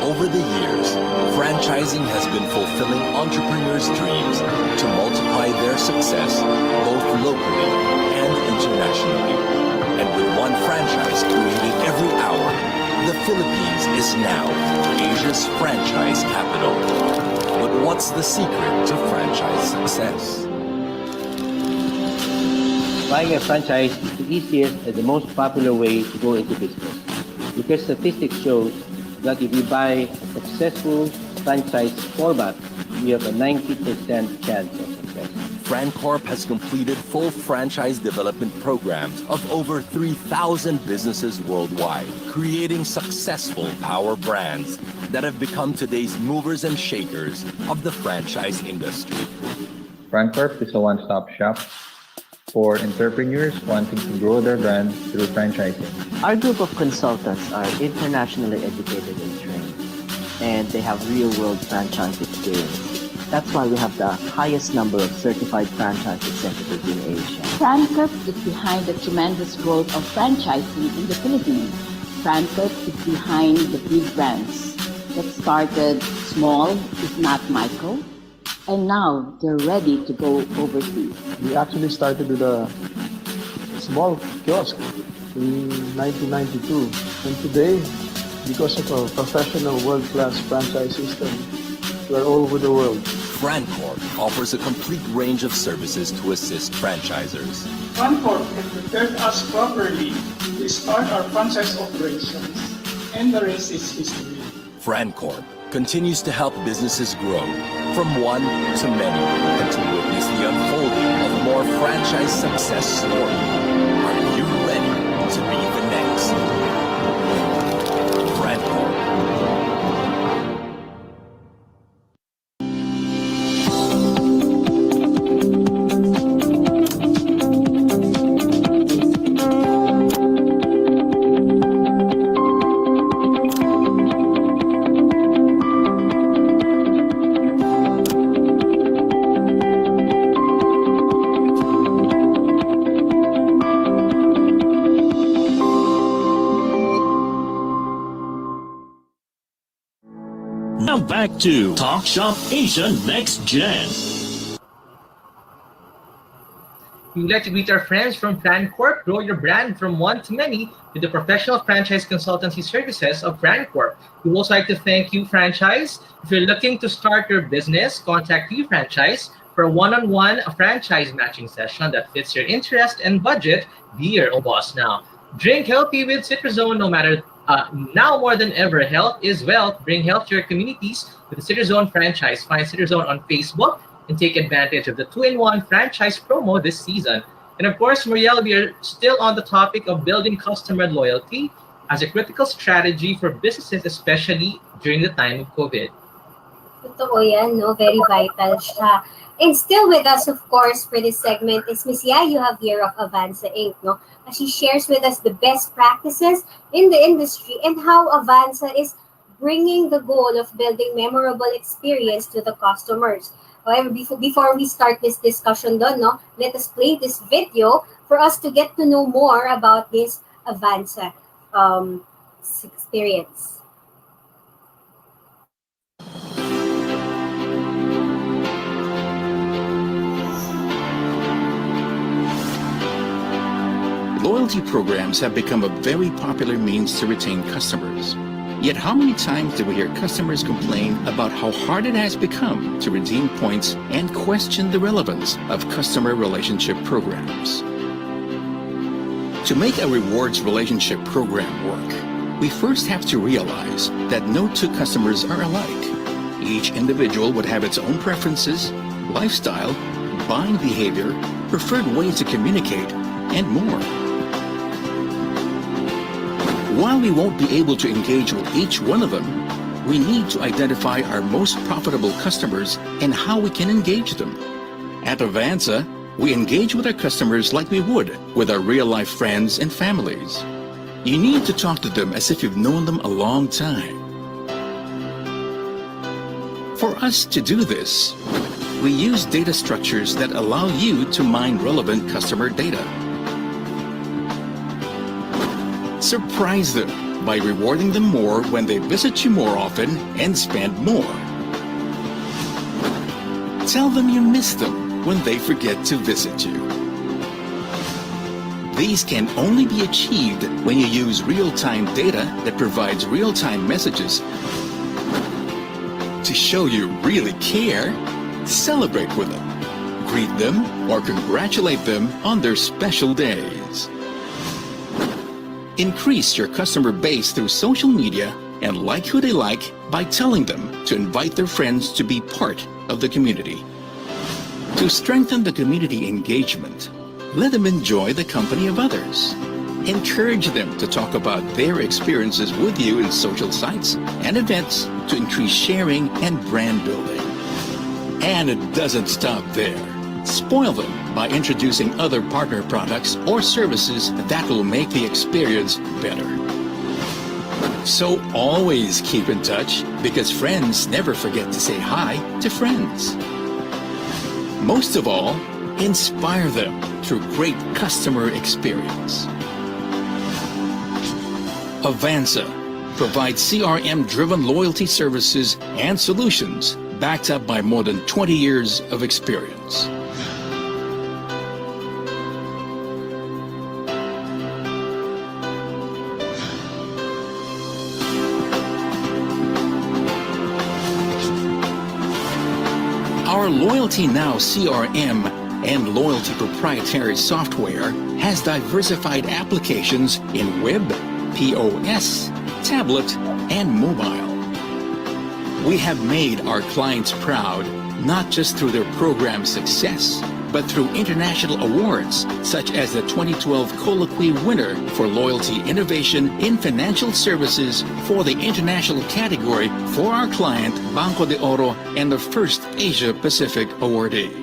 Over the years, franchising has been fulfilling entrepreneurs' dreams to multiply their success both locally and internationally. And with one franchise created every hour, the Philippines is now Asia's franchise capital. But what's the secret to franchise success? Buying a franchise is the easiest and the most popular way to go into business, because statistics shows that if you buy a successful franchise format, you have a 90% chance of success. FranCorp has completed full franchise development programs of over 3,000 businesses worldwide, creating successful power brands that have become today's movers and shakers of the franchise industry. FranCorp is a one-stop shop for entrepreneurs wanting to grow their brand through franchising. Our group of consultants are internationally educated and trained, and they have real-world franchise experience. That's why we have the highest number of certified franchise executives in Asia. FranCorp is behind the tremendous growth of franchising in the Philippines. FranCorp is behind the big brands that started small, if not micro, and now they're ready to go overseas. We actually started with a small kiosk in 1992, and today, because of a professional world-class franchise system, we're all over the world. FranCorp offers a complete range of services to assist franchisers. FranCorp has prepared us properly to start our franchise operations, and the rest is history. FranCorp continues to help businesses grow from one to many and to witness the unfolding of more franchise success stories. Are you ready to be the next? FranCorp. Now back to Talk.Shop.Asia Next Gen. We would like to greet our friends from FranCorp. Grow your brand from one to many with the professional franchise consultancy services of FranCorp. We would also like to thank you, franchise. If you're looking to start your business, contact you, franchise, for a one-on-one franchise matching session that fits your interest and budget. Be your own boss now. Drink healthy with Citrazone. No matter now more than ever, health is wealth. Bring health to your communities with the Citrazone franchise. Find Citrazone on Facebook and take advantage of the 2-in-1 franchise promo this season. And of course, Muriel, we are still on the topic of building customer loyalty as a critical strategy for businesses, especially during the time of COVID. Totoo yan, no? Very vital siya. And still with us, of course, for this segment is Ms. Yayu Javier of Avanza Inc., no? As she shares with us the best practices in the industry and how Avanza is bringing the goal of building memorable experience to the customers. However, before we start this discussion, no, let us play this video for us to get to know more about this Avanza experience. Loyalty programs have become a very popular means to retain customers. Yet how many times do we hear customers complain about how hard it has become to redeem points and question the relevance of customer relationship programs? To make a rewards relationship program work, we first have to realize that no two customers are alike. Each individual would have its own preferences, lifestyle, buying behavior, preferred ways to communicate, and more. While we won't be able to engage with each one of them, we need to identify our most profitable customers and how we can engage them. At Avanza, we engage with our customers like we would with our real-life friends and families. You need to talk to them as if you've known them a long time. For us to do this, we use data structures that allow you to mine relevant customer data. Surprise them by rewarding them more when they visit you more often and spend more. Tell them you miss them when they forget to visit you. These can only be achieved when you use real-time data that provides real-time messages. To show you really care, celebrate with them, greet them, or congratulate them on their special days. Increase your customer base through social media and like who they like by telling them to invite their friends to be part of the community. To strengthen the community engagement, let them enjoy the company of others. Encourage them to talk about their experiences with you in social sites and events to increase sharing and brand building. And it doesn't stop there. Spoil them by introducing other partner products or services that will make the experience better. So always keep in touch because friends never forget to say hi to friends. Most of all, inspire them through great customer experience. Avanza provides CRM-driven loyalty services and solutions backed up by more than 20 years of experience. Our Loyalty Now CRM and loyalty proprietary software has diversified applications in web, POS, tablet, and mobile. We have made our clients proud not just through their program success, but through international awards such as the 2012 Colloquy winner for Loyalty Innovation in Financial Services for the international category for our client Banco de Oro and the first Asia Pacific awardee.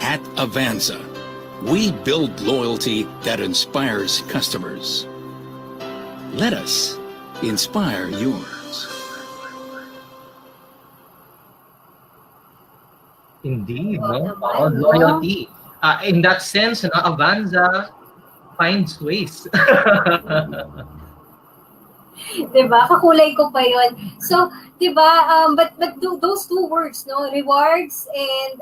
At Avanza, we build loyalty that inspires customers. Let us inspire yours. Indeed, no? Loyalty. In that sense, no, Avanza finds ways. Diba? Kakulay ko pa yun. So, diba, those two words, no? Rewards and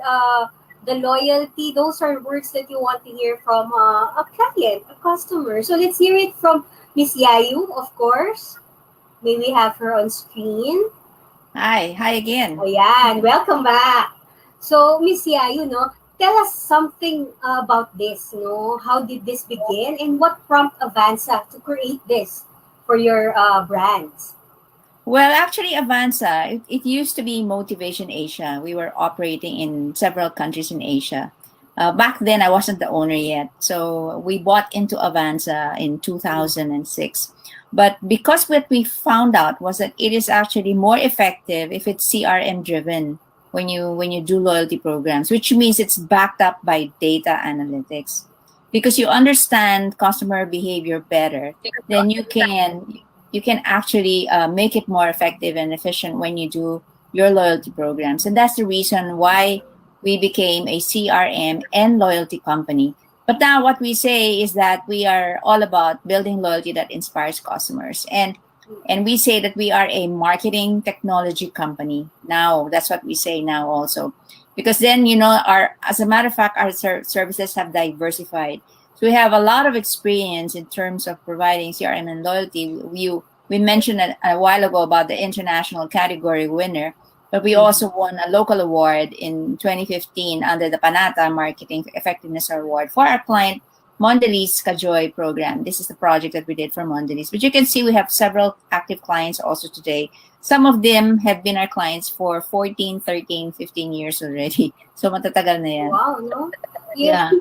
the loyalty, those are words that you want to hear from a client, a customer. So let's hear it from Miss Yayu, of course. May we have her on screen? Hi again. Ayan, welcome back. So, Miss Yayu, no, tell us something about this, no? How did this begin and what prompted Avanza to create this for your brands? Well, actually, Avanza, it used to be Motivation Asia. We were operating in several countries in Asia. Back then, I wasn't the owner yet. So we bought into Avanza in 2006. But because what we found out was that it is actually more effective if it's CRM driven when you do loyalty programs, which means it's backed up by data analytics. Because you understand customer behavior better, then you can actually make it more effective and efficient when you do your loyalty programs. And that's the reason why we became a CRM and loyalty company. But now what we say is that we are all about building loyalty that inspires customers. And we say that we are a marketing technology company. Now, that's what we say now also. Because then, as a matter of fact, our services have diversified. So we have a lot of experience in terms of providing CRM and loyalty. We mentioned a while ago about the international category winner, but we also won a local award in 2015 under the Panata Marketing Effectiveness Award for our client, Mondelez Kajoy program. This is the project that we did for Mondelez. But you can see we have several active clients also today. Some of them have been our clients for 14, 13, 15 years already. So matatagal na yan. Wow, no? Yeah.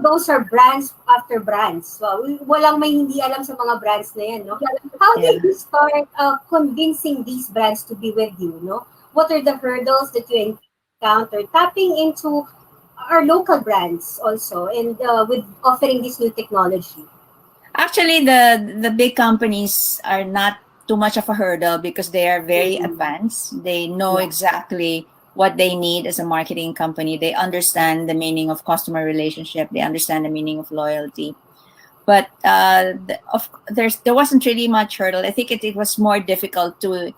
Those are brands after brands. So, walang may hindi alam sa mga brands na yan, no? How did you start convincing these brands to be with you, no? What are the hurdles that you encountered tapping into our local brands also and with offering this new technology? Actually, the big companies are not too much of a hurdle because they are very advanced. They know exactly what they need as a marketing company. They understand the meaning of customer relationship. They understand the meaning of loyalty. But there wasn't really much hurdle. I think it was more difficult to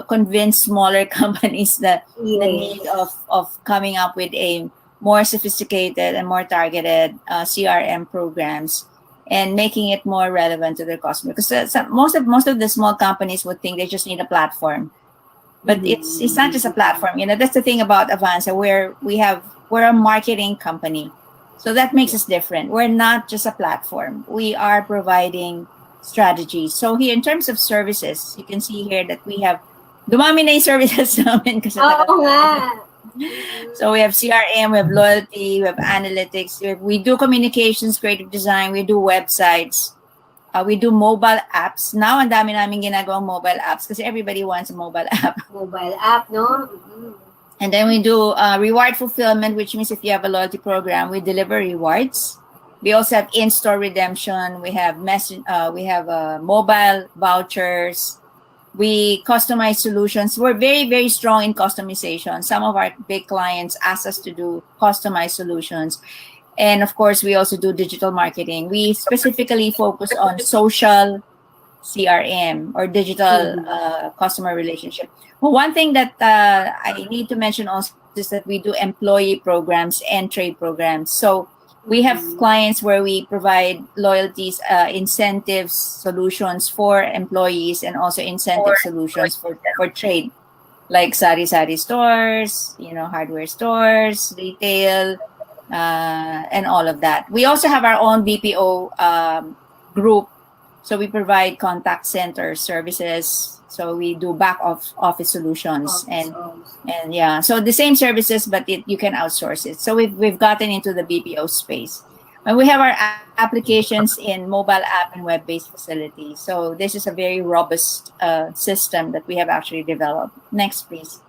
convince smaller companies the need of coming up with a more sophisticated and more targeted CRM programs and making it more relevant to their customer. Because most of the small companies would think they just need a platform, but it's not just a platform. That's the thing about Avanza, where we're a marketing company, so that makes us different. We're not just a platform. We are providing strategies. So here, in terms of services, you can see here that we have dumami na yung services namin kasi so we have CRM, we have loyalty, we have analytics, we do communications, creative design, we do websites, we do mobile apps. Now, ang dami namin ginagawang mobile apps kasi everybody wants a mobile app. Mobile app, no? And then we do reward fulfillment, which means if you have a loyalty program, we deliver rewards. We also have in-store redemption. We have mobile vouchers. We customize solutions. We're very, very strong in customization. Some of our big clients ask us to do customized solutions. And of course, we also do digital marketing. We specifically focus on social CRM or digital customer relationship. Well, one thing that I need to mention also is that we do employee programs and trade programs. So we have clients where we provide loyalties, incentives, solutions for employees, and also incentive solutions for trade, like sari-sari stores, hardware stores, retail, and all of that. We also have our own BPO group. So we provide contact center services. So we do back office solutions and yeah. So the same services, but you can outsource it. So we've gotten into the BPO space. And we have our applications in mobile app and web-based facilities. So this is a very robust system that we have actually developed. Next, please.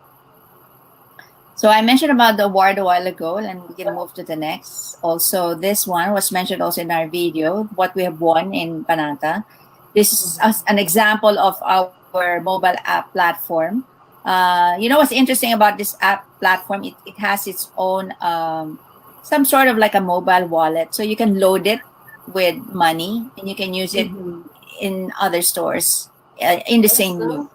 So I mentioned about the award a while ago, and we can move to the next. Also, this one was mentioned also in our video, what we have won in Pananta. This is an example of our mobile app platform. What's interesting about this app platform? It has its own, some sort of like a mobile wallet. So you can load it with money and you can use it in other stores in the same loop.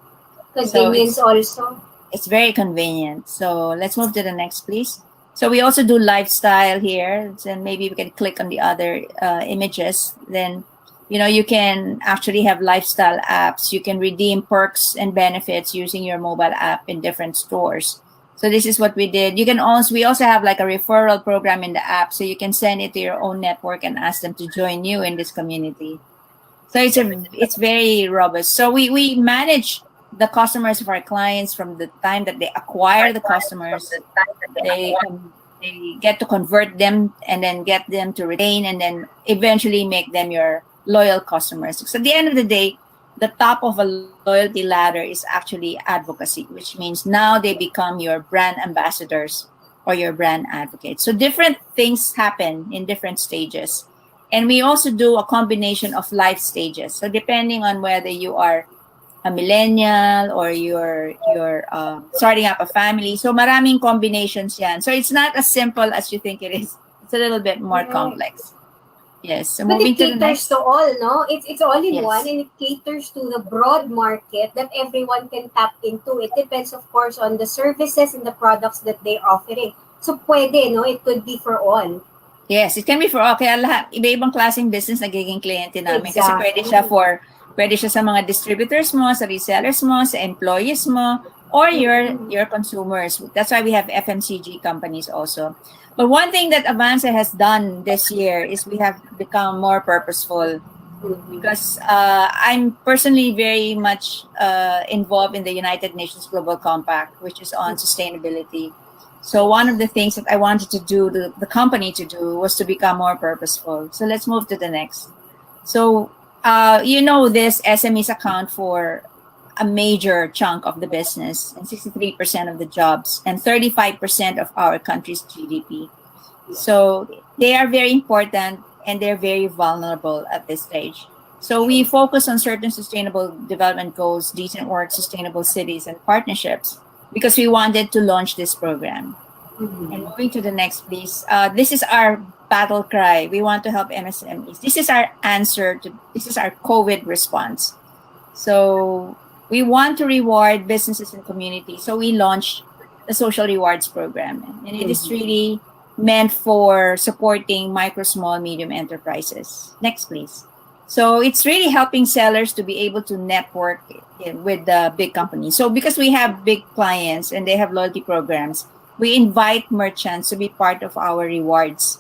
Convenience also. It's very convenient. So let's move to the next, please. So we also do lifestyle here. And maybe we can click on the other images. Then, you can actually have lifestyle apps. You can redeem perks and benefits using your mobile app in different stores. So this is what we did. We also have like a referral program in the app. So you can send it to your own network and ask them to join you in this community. So it's very robust. So we manage the customers of our clients from the time that they acquire the customers. They get to convert them and then get them to retain and then eventually make them your loyal customers. So at the end of the day, the top of a loyalty ladder is actually advocacy, which means now they become your brand ambassadors or your brand advocates. So different things happen in different stages. And we also do a combination of life stages. So depending on whether you are a millennial or you're starting up a family. So maraming combinations yan. So it's not as simple as you think it is. It's a little bit more complex. Yes. So but moving it caters to the next. to all, no? It's all in Yes. one, and it caters to the broad market that everyone can tap into. It depends, of course, on the services and the products that they're offering. So pwede, no? It could be for all. Yes, it can be for all. Kaya lahat, iba-ibang klaseng business nagiging kliyente namin. Kasi Exactly. pwede siya sa mga distributors mo, sa resellers mo, sa employees mo, or your consumers. That's why we have FMCG companies also. But one thing that Avanza has done this year is we have become more purposeful because I'm personally very much involved in the United Nations Global Compact, which is on sustainability. So one of the things that I wanted to do, the company to do, was to become more purposeful. So let's move to the next. So this SMEs account for a major chunk of the business and 63% of the jobs and 35% of our country's GDP. So they are very important and they're very vulnerable at this stage. So we focus on certain sustainable development goals, decent work, sustainable cities, and partnerships because we wanted to launch this program. And moving to the next, please. This is our battle cry. We want to help MSMEs. This is our answer to this is our COVID response. So we want to reward businesses and communities. So we launched the social rewards program, and it is really meant for supporting micro, small, medium enterprises. Next, please. So it's really helping sellers to be able to network with the big companies. So because we have big clients and they have loyalty programs, we invite merchants to be part of our rewards,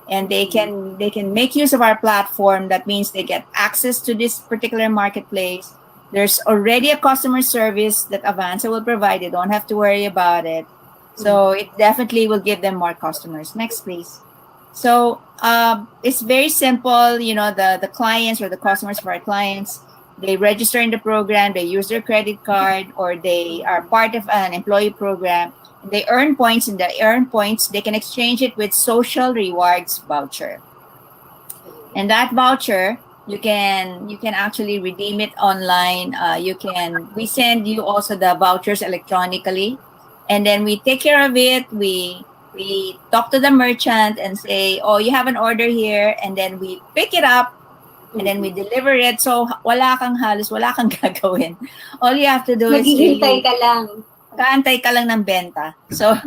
and they can make use of our platform. That means they get access to this particular marketplace. There's already a customer service that Avanza will provide. They don't have to worry about it. So it definitely will give them more customers. Next, please. So it's very simple. The clients or the customers of our clients, they register in the program, they use their credit card, or they are part of an employee program. They earn points, and the earned points, they can exchange it with social rewards voucher. And that voucher, you can actually redeem it online. We send you also the vouchers electronically, and then we take care of it. We talk to the merchant and say, oh, you have an order here, and then we pick it up, and then we deliver it. So wala kang gagawin. All you have to do is Maghihintay ka lang. kaantay ka lang ng benta. So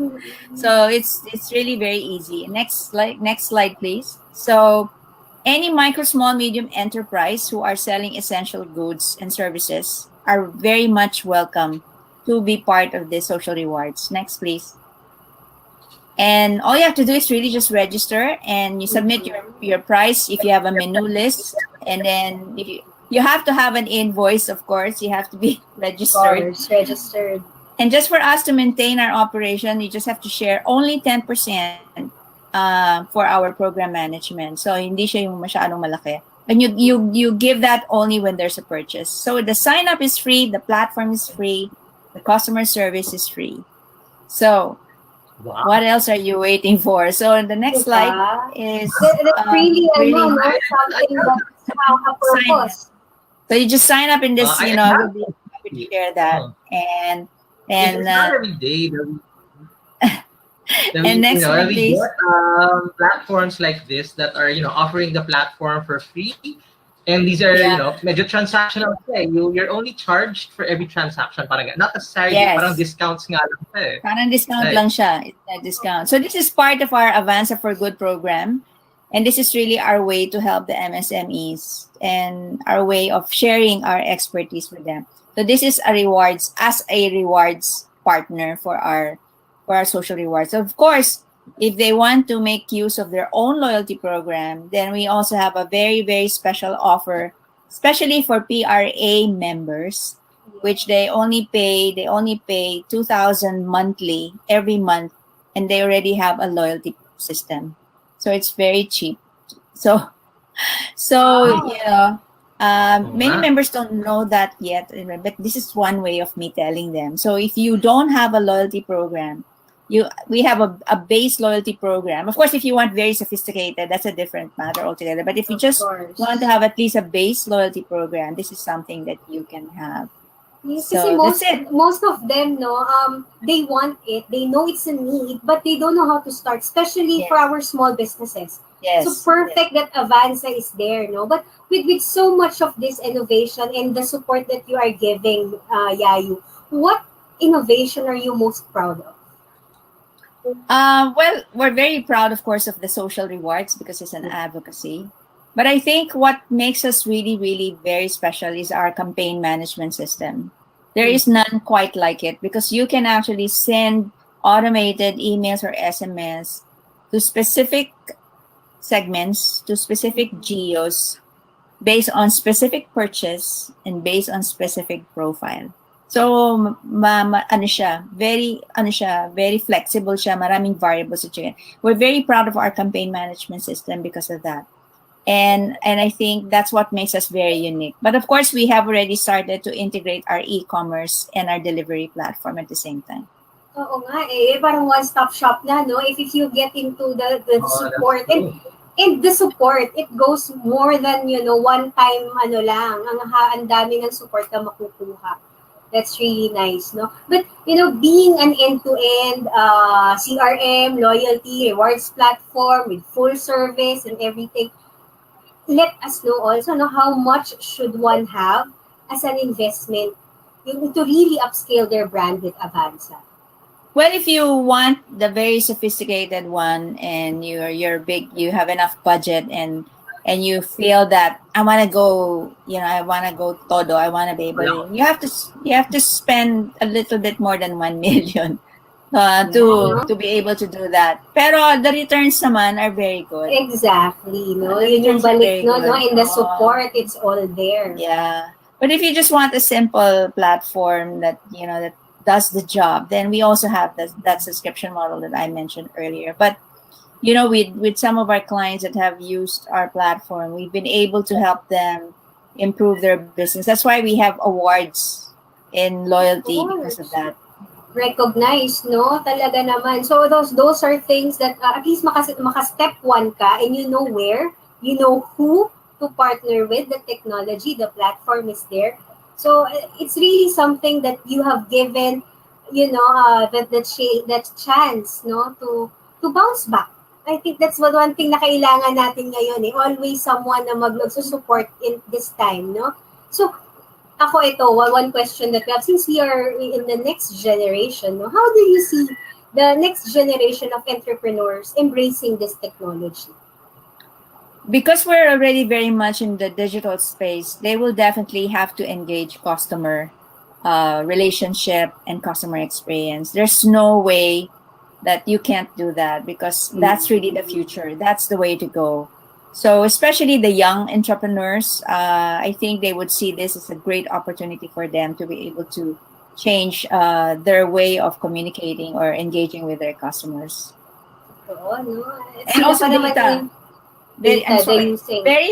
it's really very easy. Next slide, please. So any micro, small, medium enterprise who are selling essential goods and services are very much welcome to be part of the social rewards. Next, please. And all you have to do is really just register, and you submit your price if you have a menu list. And then if you have to have an invoice, of course, you have to be registered. Of course, registered. And just for us to maintain our operation, you just have to share only 10% for our program management. So hindi siya yung masyadong malaki. And you give that only when there's a purchase. So the sign up is free, the platform is free, the customer service is free. So what else are you waiting for? So the next slide is that's really something that's how a purpose. So you just sign up in this, we'll be happy to share that. And it's not every day and next one, please. Platforms like this that are offering the platform for free, and these are medyo transactional. You're only charged for every transaction. Parang not necessarily parang discounts nga lang siya eh. Parang discount lang siya. It's a discount. So this is part of our Avanza for Good program, and this is really our way to help the MSMEs and our way of sharing our expertise with them. So this is a rewards partner for our social rewards. So of course, if they want to make use of their own loyalty program, then we also have a very, very special offer, especially for PRA members, which they only pay 2,000 monthly every month, and they already have a loyalty system. So it's very cheap. So many members don't know that yet, but this is one way of me telling them. So if you don't have a loyalty program, we have a base loyalty program. Of course, if you want very sophisticated, that's a different matter altogether. But if you just want to have at least a base loyalty program, this is something that you can have. Yes, So kasi most of them, they want it. They know it's a need, but they don't know how to start, especially for our small businesses. Yes. So perfect that Avanza is there, But with so much of this innovation and the support that you are giving, Yayu, what innovation are you most proud of? Well, we're very proud, of course, of the social rewards because it's an advocacy. But I think what makes us really, really very special is our campaign management system. There is none quite like it because you can actually send automated emails or SMS to specific segments, to specific geos, based on specific purchase and based on specific profile. So, very flexible siya, maraming variables siya. We're very proud of our campaign management system because of that. And I think that's what makes us very unique. But of course, we have already started to integrate our e-commerce and our delivery platform at the same time. Oo nga parang one-stop shop na, If you get into the support and the support, it goes more than, one time lang, ang dami ng support na makukuha. That's really nice, no? But being an end-to-end CRM, loyalty, rewards platform with full service and everything, let us know also, no, how much should one have as an investment to really upscale their brand with Avanza. Well, if you want the very sophisticated one and you're big, you have enough budget and you feel that I want to go, I want to go todo, I want to be able to, you have to spend a little bit more than 1 million to be able to do that. Pero the returns naman are very good. Exactly, no? The Yun yung returns are balik, very no? good. In the support, it's all there. Yeah. But if you just want a simple platform that, that does the job, then we also have that subscription model that I mentioned earlier. But, with some of our clients that have used our platform, we've been able to help them improve their business. That's why we have awards in loyalty because of that. Recognize, no? Talaga naman. So those are things that at least maka-step one ka and you know where, you know who to partner with, the technology, the platform is there. So it's really something that you have given, that chance, no, to bounce back. I think that's one thing na kailangan natin ngayon, eh. Always someone na magsusupport in this time, no? So ako ito, one question that we have, since we are in the next generation, no, how do you see the next generation of entrepreneurs embracing this technology? Because we're already very much in the digital space, they will definitely have to engage customer relationship and customer experience. There's no way that you can't do that because that's really the future. That's the way to go. So especially the young entrepreneurs, I think they would see this as a great opportunity for them to be able to change their way of communicating or engaging with their customers. Oo, no? And also data. Very,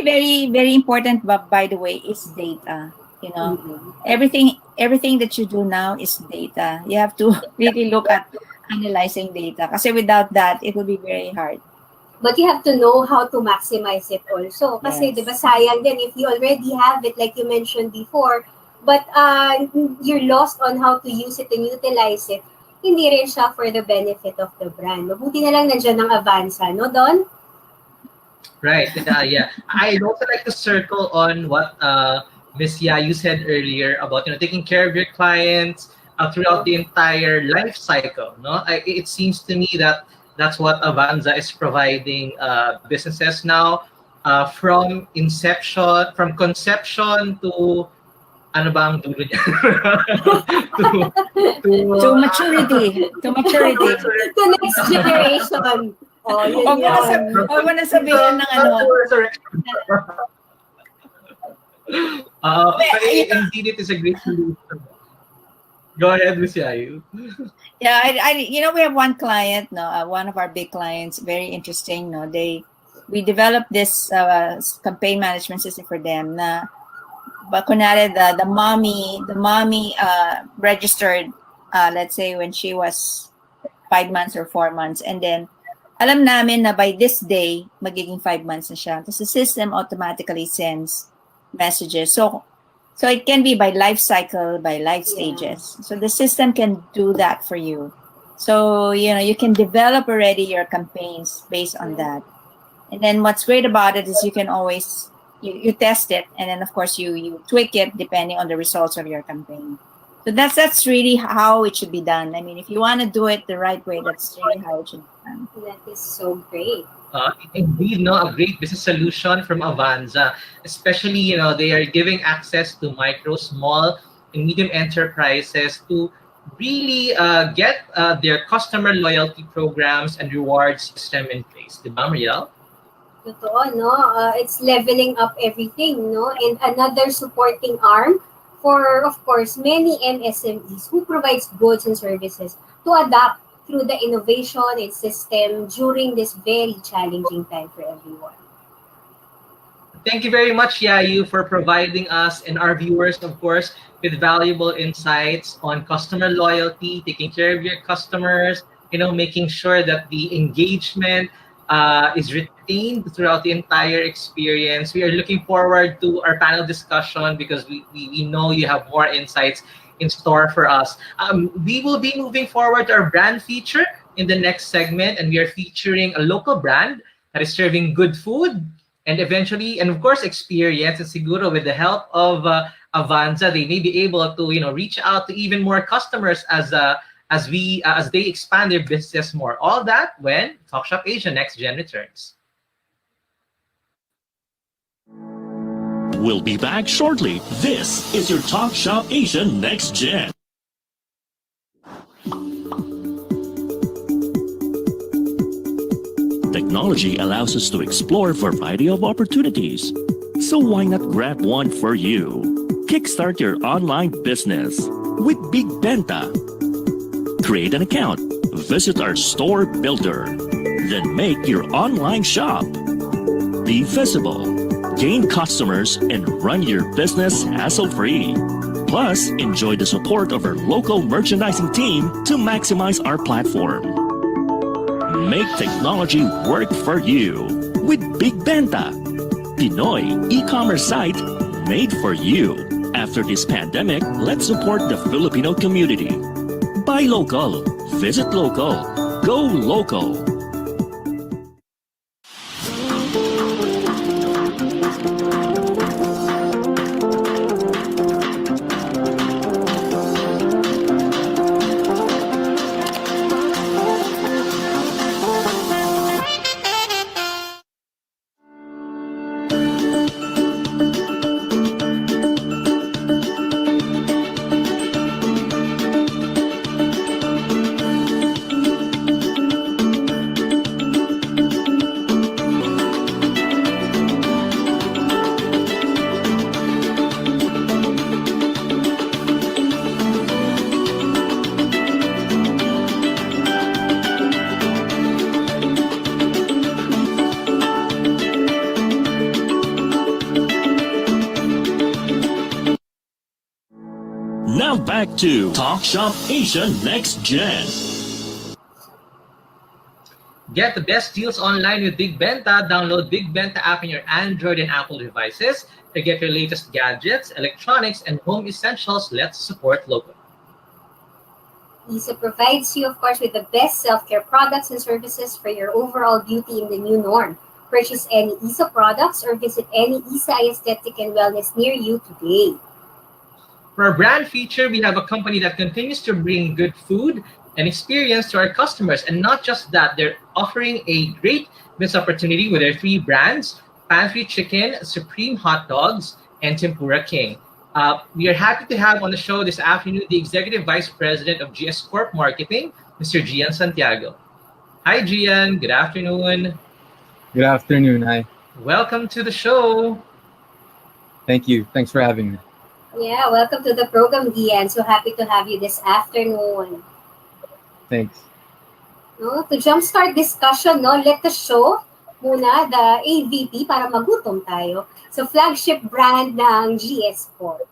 very, very important, but by the way, is data. Everything that you do now is data. You have to really look at analyzing data. Kasi without that, it will be very hard. But you have to know how to maximize it also. Kasi, di ba, sayang din if you already have it, like you mentioned before, but you're lost on how to use it and utilize it, hindi rin siya for the benefit of the brand. Mabuti na lang nandiyan ang Avanza, no, Don? Right, yeah. I'd also like to circle on what Ms. Ya, you said earlier about taking care of your clients throughout the entire life cycle. No, it seems to me that that's what Avanza is providing businesses now, from conception to ano ba ang dulo niya? to maturity. To maturity. To next generation. Oh, yun Huwag mo na sabihin ng ano. Indeed, it is a great solution. Go ahead, Ms. Yayu. Yeah, we have one client, no, one of our big clients, very interesting, no. We developed this campaign management system for them. Na, but kunwari the mommy registered, let's say when she was 5 months or 4 months, and then alam namin na by this day magiging 5 months na siya. Because the system automatically sends messages. So it can be by life cycle, by life stages. So the system can do that for you. So, you can develop already your campaigns based on that. And then what's great about it is you can always, you test it. And then, of course, you tweak it depending on the results of your campaign. So that's really how it should be done. I mean, if you want to do it the right way, that's really how it should be done. That is so great. Indeed, no, a great business solution from Avanza. Especially, they are giving access to micro, small, and medium enterprises to really get their customer loyalty programs and reward system in place. Diba, Mariel? Totoo, no? It's leveling up everything, no? And another supporting arm for, of course, many MSMEs who provides goods and services to adapt through the innovation and system during this very challenging time for everyone. Thank you very much, Yayu, for providing us and our viewers, of course, with valuable insights on customer loyalty, taking care of your customers, making sure that the engagement is retained throughout the entire experience. We are looking forward to our panel discussion because we know you have more insights in store for us. We will be moving forward to our brand feature in the next segment, and we are featuring a local brand that is serving good food and eventually, and of course, experience. And siguro with the help of Avanza, they may be able to reach out to even more customers as they expand their business more. All that when Talk Shop Asia Next Gen returns. We'll be back shortly. This is your Talk Shop Asia Next Gen. Technology allows us to explore a variety of opportunities. So why not grab one for you? Kickstart your online business with Big Benta. Create an account, visit our store builder, then make your online shop. Be visible, gain customers, and run your business hassle-free. Plus, enjoy the support of our local merchandising team to maximize our platform. Make technology work for you with Big Benta, Pinoy e-commerce site made for you. After this pandemic, let's support the Filipino community. Buy local, visit local, go local. Now back to Talk Shop Asia Next Gen. Get the best deals online with Big Benta. Download Big Benta app on your Android and Apple devices to get your latest gadgets, electronics, and home essentials. Let's support local. ISA provides you, of course, with the best self-care products and services for your overall beauty in the new norm. Purchase any ISA products or visit any ISA Aesthetic and Wellness near you today. For our brand feature, we have a company that continues to bring good food and experience to our customers. And not just that, they're offering a great business opportunity with their 3 brands, Pantry Chicken, Supreme Hot Dogs, and Tempura King. We are happy to have on the show this afternoon the Executive Vice President of GS Corp Marketing, Mr. Gian Santiago. Hi, Gian. Good afternoon. Good afternoon. Hi. Welcome to the show. Thank you. Thanks for having me. Yeah, welcome to the program, Gian. So happy to have you this afternoon. Thanks. No, to jumpstart discussion, no, let us show muna the AVP para magutom tayo. So flagship brand ng GS Corp.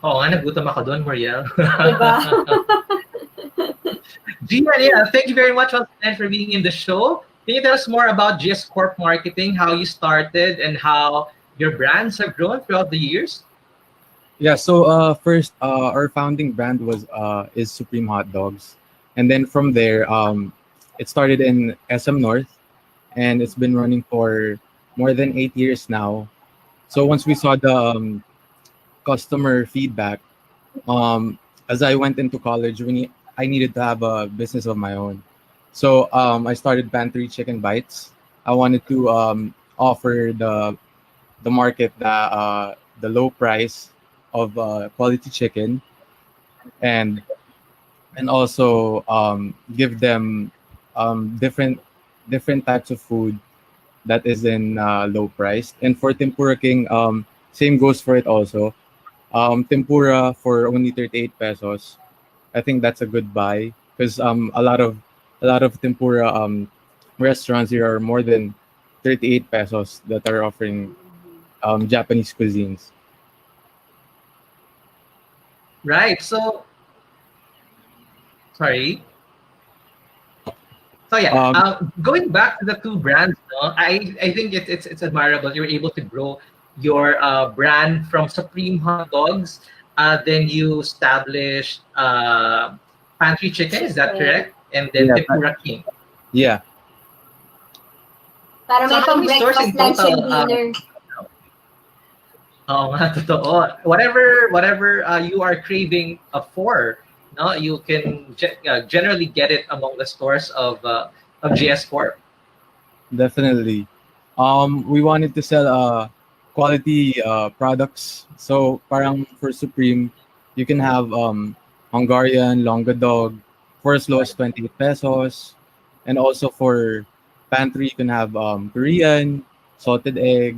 Oo nga, nagutom ako doon, Muriel. Diba? Gian, yeah, thank you very much once again for being in the show. Can you tell us more about GS Corp Marketing, how you started, and how your brands have grown throughout the years? Yeah. So first, our founding brand is Supreme Hot Dogs, and then from there, it started in SM North, and it's been running for more than 8 years now. So once we saw the customer feedback, as I went into college, I needed to have a business of my own. So I started Pantry Chicken Bites. I wanted to offer the market the low price of quality chicken, and also give them different different types of food that is in low priced. And for Tempura King, same goes for it also. Tempura for only 38 pesos. I think that's a good buy because a lot of tempura restaurants here are more than 38 pesos that are offering Japanese cuisines. Right. So sorry. So yeah, Um, going back to the two brands, no, I think it's admirable. You're able to grow your brand from Supreme Hot Dogs. Then you established Pantry Chicken. Is that Chicken. correct? And then yeah, Tempura King. yeah. Para So may how pang many stores breakfast, in lunch, and total? dinner. Oh, nga, totoo. Whatever you are craving for, no, you can generally get it among the stores of GS Corp. Definitely. We wanted to sell quality products. So parang for Supreme, you can have Hungarian longa dog for as low as 28 pesos. And also for pantry, you can have Korean, salted egg,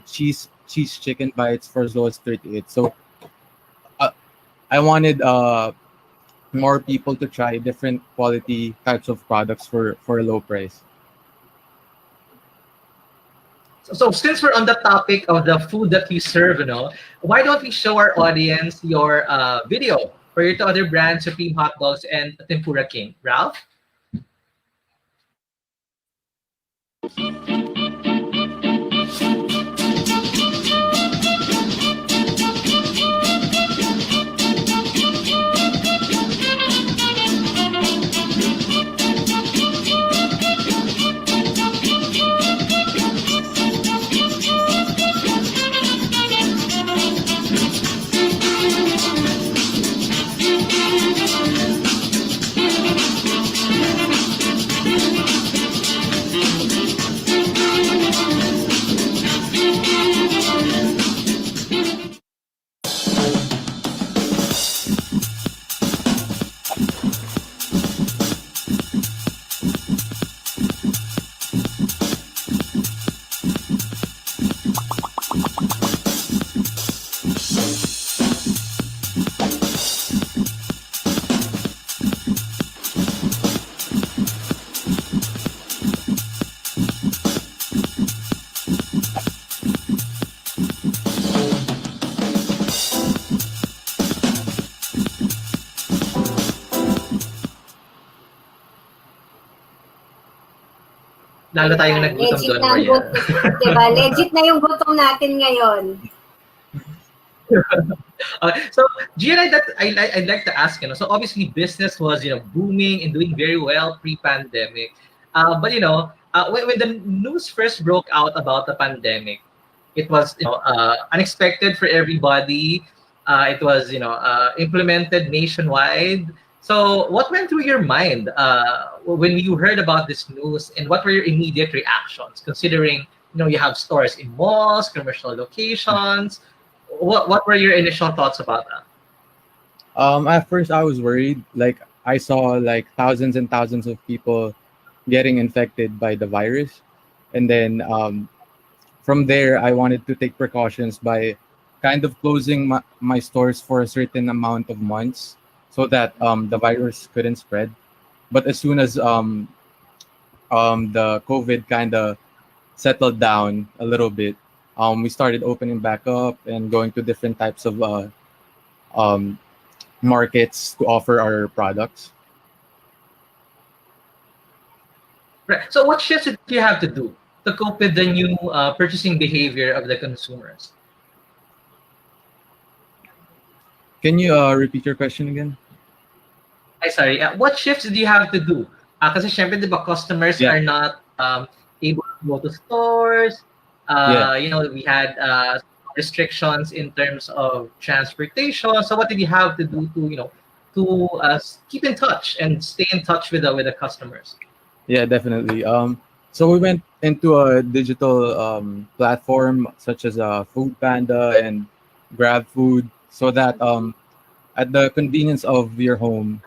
cheese chicken bites for as low as 38. So uh, I wanted more people to try different quality types of products for a low price. So since we're on the topic of the food that we serve, why don't we show our audience your video for your two other brands, Supreme Hot Dogs and Tempura King? Ralph? Lalo tayong nagutom Legit doon, na ang Mariel. gutom. Diba? Legit na yung gutom natin ngayon. So Gian, I'd like to ask, so obviously business was booming and doing very well pre-pandemic, but when the news first broke out about the pandemic, it was unexpected for everybody. It was implemented nationwide. So what went through your mind when you heard about this news, and what were your immediate reactions, considering you have stores in malls, commercial locations? What were your initial thoughts about that? At first I was worried. Like I saw like thousands and thousands of people getting infected by the virus, and then from there I wanted to take precautions by kind of closing my stores for a certain amount of months so that the virus couldn't spread. But as soon as the COVID kind of settled down a little bit, we started opening back up and going to different types of um, markets to offer our products. Right. So what shifts did you have to do to cope with the new purchasing behavior of the consumers? Can you repeat your question again? Sorry. What shifts do you have to do? Kasi syempre, di ba, customers Yeah. are not able to go to stores. Yeah. We had restrictions in terms of transportation. So what did you have to do to keep in touch and stay in touch with the customers? Yeah, definitely. So we went into a digital platform such as Food Panda and Grab Food, so that at the convenience of your home,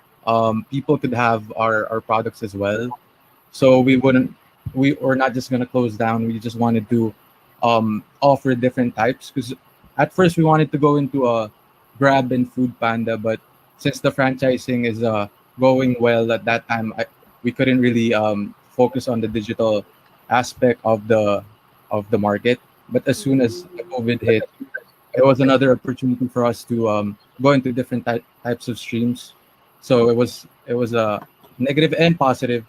people could have our products as well. So we were not just gonna close down. We just wanted to offer different types, because at first we wanted to go into a Grab and Food Panda, but since the franchising is going well at that time, we couldn't really focus on the digital aspect of the market. But as soon as the COVID hit, it was another opportunity for us to go into different types of streams. So it was a negative and positive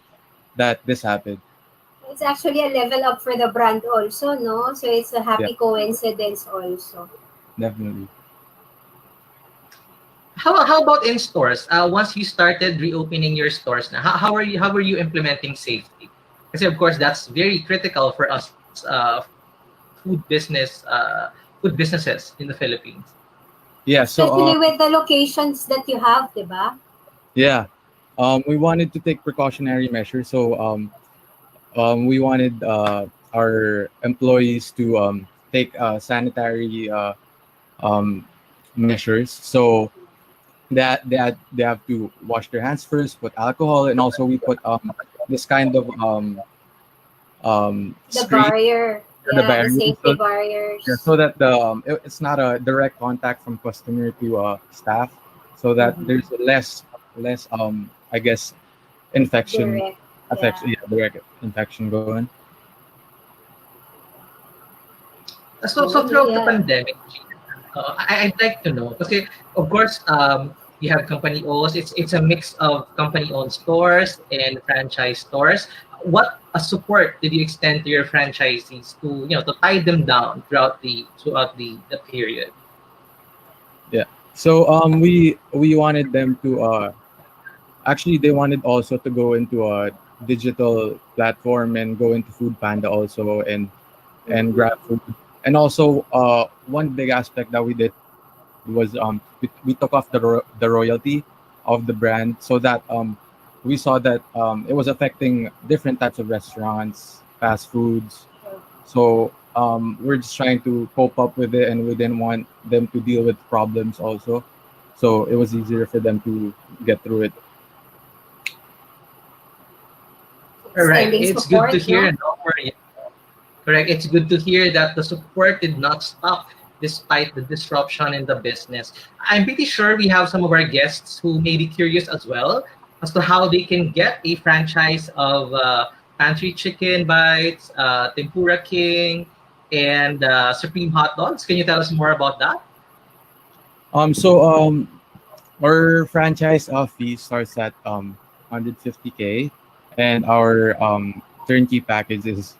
that this happened. It's actually a level up for the brand also, no? So it's a Yeah, happy coincidence also. definitely. How about in stores? Once you started reopening your stores, now how are you implementing safety? Because of course that's very critical for us food business food businesses in the Philippines. Yeah. So Especially with the locations that you have, diba? yeah, we wanted to take precautionary measures. So we wanted our employees to take sanitary um, measures. So that they have to wash their hands first, put alcohol, and also we put this kind of The screen, barrier. the Yeah, the barrier, safety so, yeah, barriers. so that it's not a direct contact from customer to staff, so that Mhm. there's less I guess infection Direct. affection, Yeah. yeah, direct infection going. So throughout the Yeah. pandemic, I'd like to know because of course you have company owned. It's a mix of company owned stores and franchise stores. What a support did you extend to your franchisees to to tie them down throughout the period? Yeah. So we wanted them to actually they wanted also to go into a digital platform and go into Food Panda also, and Mhm. grab food. And also one big aspect that we did was we took off the royalty of the brand, so that we saw that it was affecting different types of restaurants, fast foods. So we're just trying to cope up with it, and we didn't want them to deal with problems also. So it was easier for them to get through it. All right, Extending it's good to support, hear. no? No worry. Correct. It's good to hear that the support did not stop despite the disruption in the business. I'm pretty sure we have some of our guests who may be curious as well as to how they can get a franchise of Pantry Chicken Bites, Tempura King, and Supreme Hot Dogs. Can you tell us more about that? So our franchise fee starts at 150K, and our turnkey package is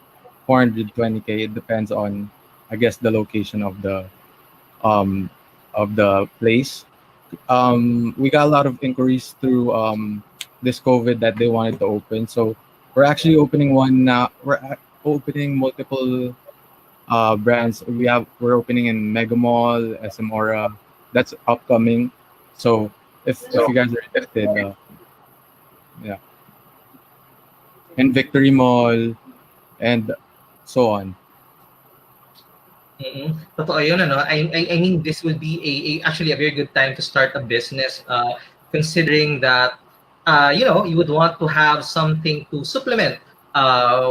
420K. It depends on, I guess, the location um of the place. We got a lot of inquiries through this COVID that they wanted to open. So we're actually opening one now. Opening multiple brands. We're opening in Mega Mall, SM Aura. That's upcoming. So if you guys are interested, yeah, and Victory Mall and so on. Mm-mm. Totoo yun, ano? I mean, this would be actually a very good time to start a business, considering that, you would want to have something to supplement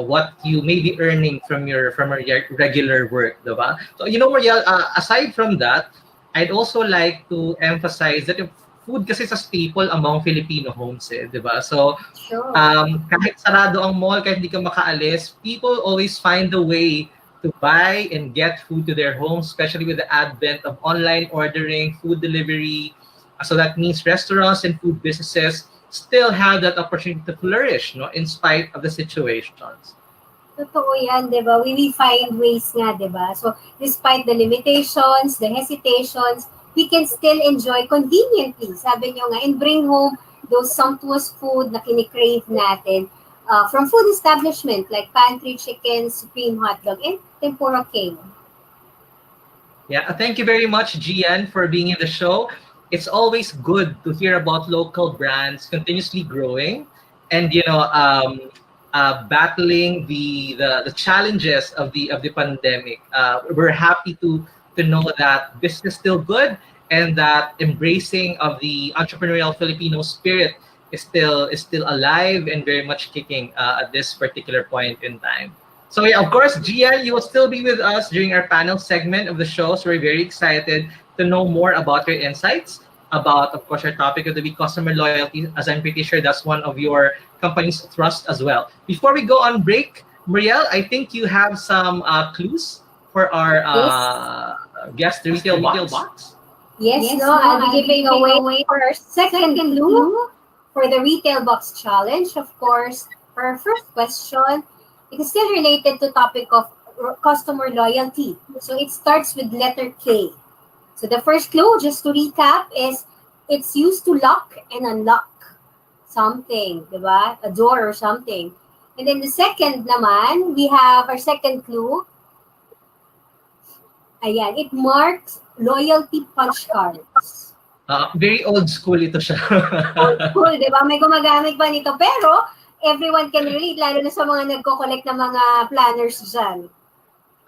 what you may be earning from your regular work, diba? So, Mariel, aside from that, I'd also like to emphasize that yung food kasi is a staple among Filipino homes, diba? So, Sure. kahit sarado ang mall, kahit hindi ka makaalis, people always find a way to buy and get food to their homes, especially with the advent of online ordering, food delivery. So that means restaurants and food businesses still have that opportunity to flourish, no, in spite of the situations. Totoo yan, di ba? We find ways nga, di ba? So, despite the limitations, the hesitations, we can still enjoy conveniently, sabi nyo nga, and bring home those sumptuous food na kinikrave natin from food establishment like Pantry Chicken, Supreme Hot Dog, and Tempura King. Yeah, thank you very much, Gian, for being in the show. It's always good to hear about local brands continuously growing and battling the challenges of the pandemic. We're happy to know that business is still good and that embracing of the entrepreneurial Filipino spirit is still alive and very much kicking at this particular point in time. So yeah, of course, Gian, you will still be with us during our panel segment of the show. So we're very excited to know more about your insights about, of course, our topic of the week, customer loyalty, as I'm pretty sure that's one of your company's thrust as well. Before we go on break, Marielle, I think you have some clues for our guest retail box. Yes, no, I'll be giving away for our second clue for the Retail Box Challenge. Of course, for our first question, it is still related to topic of customer loyalty. So it starts with letter K. So the first clue, just to recap, is it's used to lock and unlock something, diba? A door or something. And then the second naman, we have our second clue. Ayan, it marks loyalty punch cards. Very old school ito siya. Old school, di ba? May gumagamit pa nito. Pero, everyone can relate, lalo na sa mga nagko-collect ng mga planners dyan.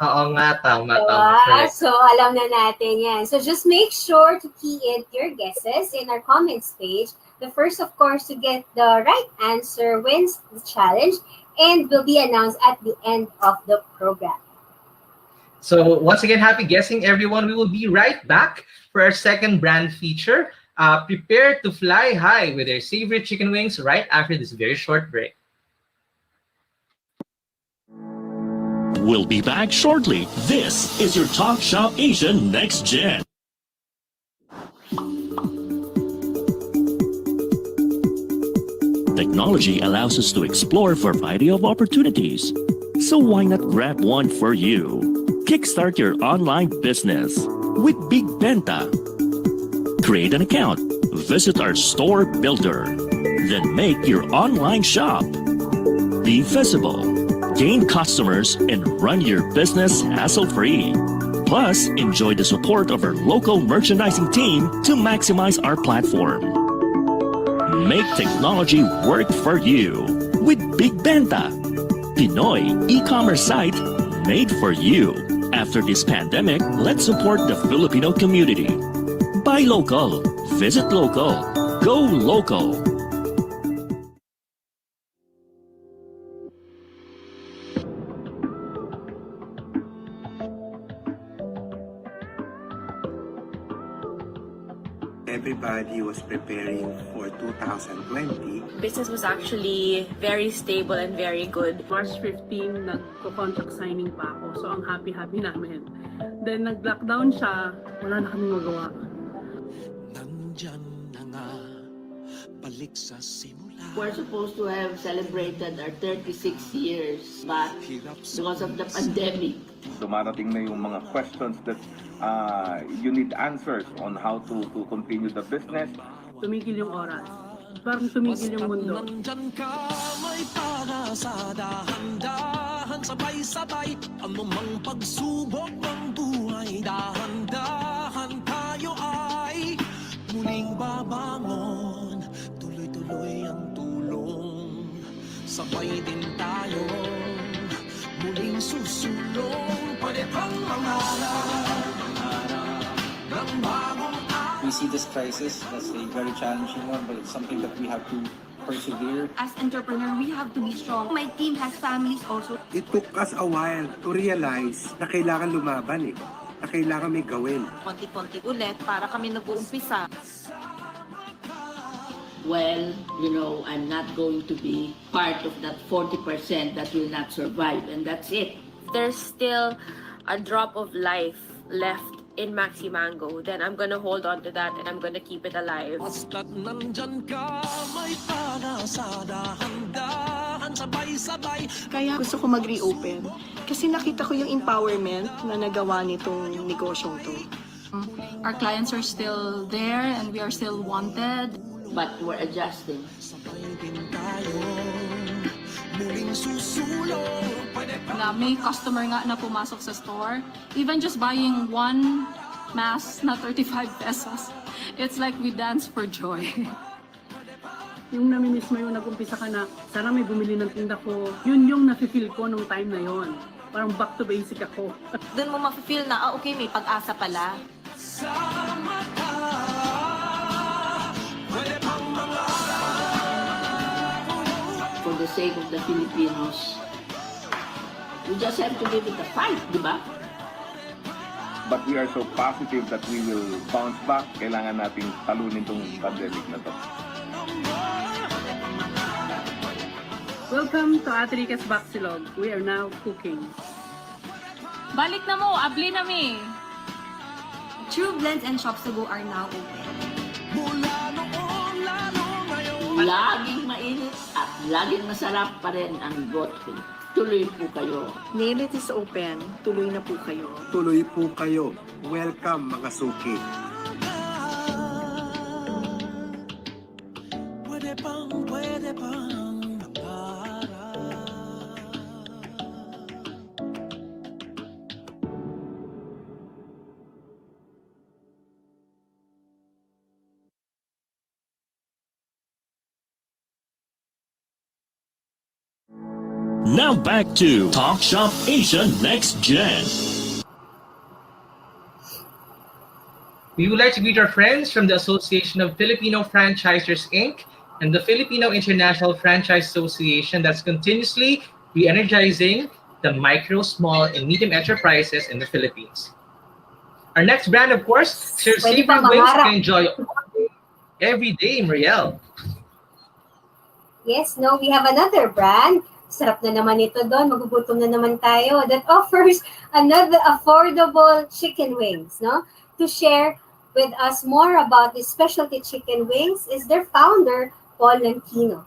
Oo nga, tama. Diba? So, alam na natin yan. So, just make sure to key in your guesses in our comments page. The first, of course, to get the right answer wins the challenge and will be announced at the end of the program. So once again, happy guessing, everyone. We will be right back for our second brand feature. Prepare to fly high with their savory chicken wings right after this very short break. We'll be back shortly. This is your Talk.Shop.Asia Next Gen. Technology allows us to explore a variety of opportunities. So why not grab one for you? Kickstart your online business with Big Benta. Create an account, visit our store builder, then make your online shop. Be visible, gain customers, and run your business hassle-free. Plus, enjoy the support of our local merchandising team to maximize our platform. Make technology work for you with Big Benta, Pinoy e-commerce site made for you. After this pandemic, let's support the Filipino community. Buy local, visit local, go local. Everybody was preparing for 2020. Business was actually very stable and very good. March 15, nagko-contract signing pa ako. So, ang happy-happy namin. Then, nag-lockdown siya. Wala na kami magawa. Nandyan na nga, balik sa simula. We're supposed to have celebrated our 36 years, but because of the pandemic. Dumarating na yung mga questions that you need answers on how to continue the business. Tumigil yung oras. Parang tumigil yung mundo. Nandyan ka, may pag-asa, dahan-dahan, sabay-sabay. Anumang pagsubok ng buhay, dahan-dahan tayo ay muling babangon. Tuloy-tuloy ang tulong, sabay din tayo muling susulong. Pwede pang mangarap ng bagong we see this crisis as a very challenging one, but it's something that we have to persevere. As entrepreneur, we have to be strong. My team has families also. It took us a while to realize na kailangan lumaban na kailangan may gawin. Konti-konti ulit para kami nag-uumpisa. Well, I'm not going to be part of that 40% that will not survive, and that's it. There's still a drop of life left in Maxi Mango, then I'm gonna hold on to that and I'm gonna keep it alive. Basta't nandyan ka, may pag-asa, dahan-dahan, sabay-sabay. Kaya gusto ko mag-reopen kasi nakita ko yung empowerment na nagawa nitong negosyong to. Our clients are still there and we are still wanted. But we're adjusting. Na may customer nga na pumasok sa store, even just buying one mask na 35 pesos, it's like we dance for joy. Yung namimiss mo yung nag-umpisa ka na, sana may bumili ng tinda ko, yun yung nafe-feel ko nung time na yon. Parang back to basic ako. Doon mo mafe-feel na, okay, may pag-asa pala. sake of the Filipinos, we just have to give it a fight, di ba? But we are so positive that we will bounce back. Kailangan nating talunin tong pandemic na to. Welcome to Ate Rica's Baksilog. We are now cooking. Balik na mo, abli na mi. True Blends and Shops to Go are now open. Laging mainit at laging masarap pa rin ang goto. Tuloy po kayo. Nail It is open. Tuloy na po kayo. Tuloy po kayo. Welcome mga suki. Pwede pang Now back to Talk.Shop.Asia Next Gen. We would like to greet our friends from the Association of Filipino Franchisers, Inc. and the Filipino International Franchise Association that's continuously re-energizing the micro, small, and medium enterprises in the Philippines. Our next brand, of course, serves Pwede savory pa wings mangarap. to enjoy every day, Mariel. Yes, no, we have another brand. Sarap na naman ito doon. Magugutom na naman tayo. That offers another affordable chicken wings, no? To share with us more about these specialty chicken wings is their founder, Paul Lantino.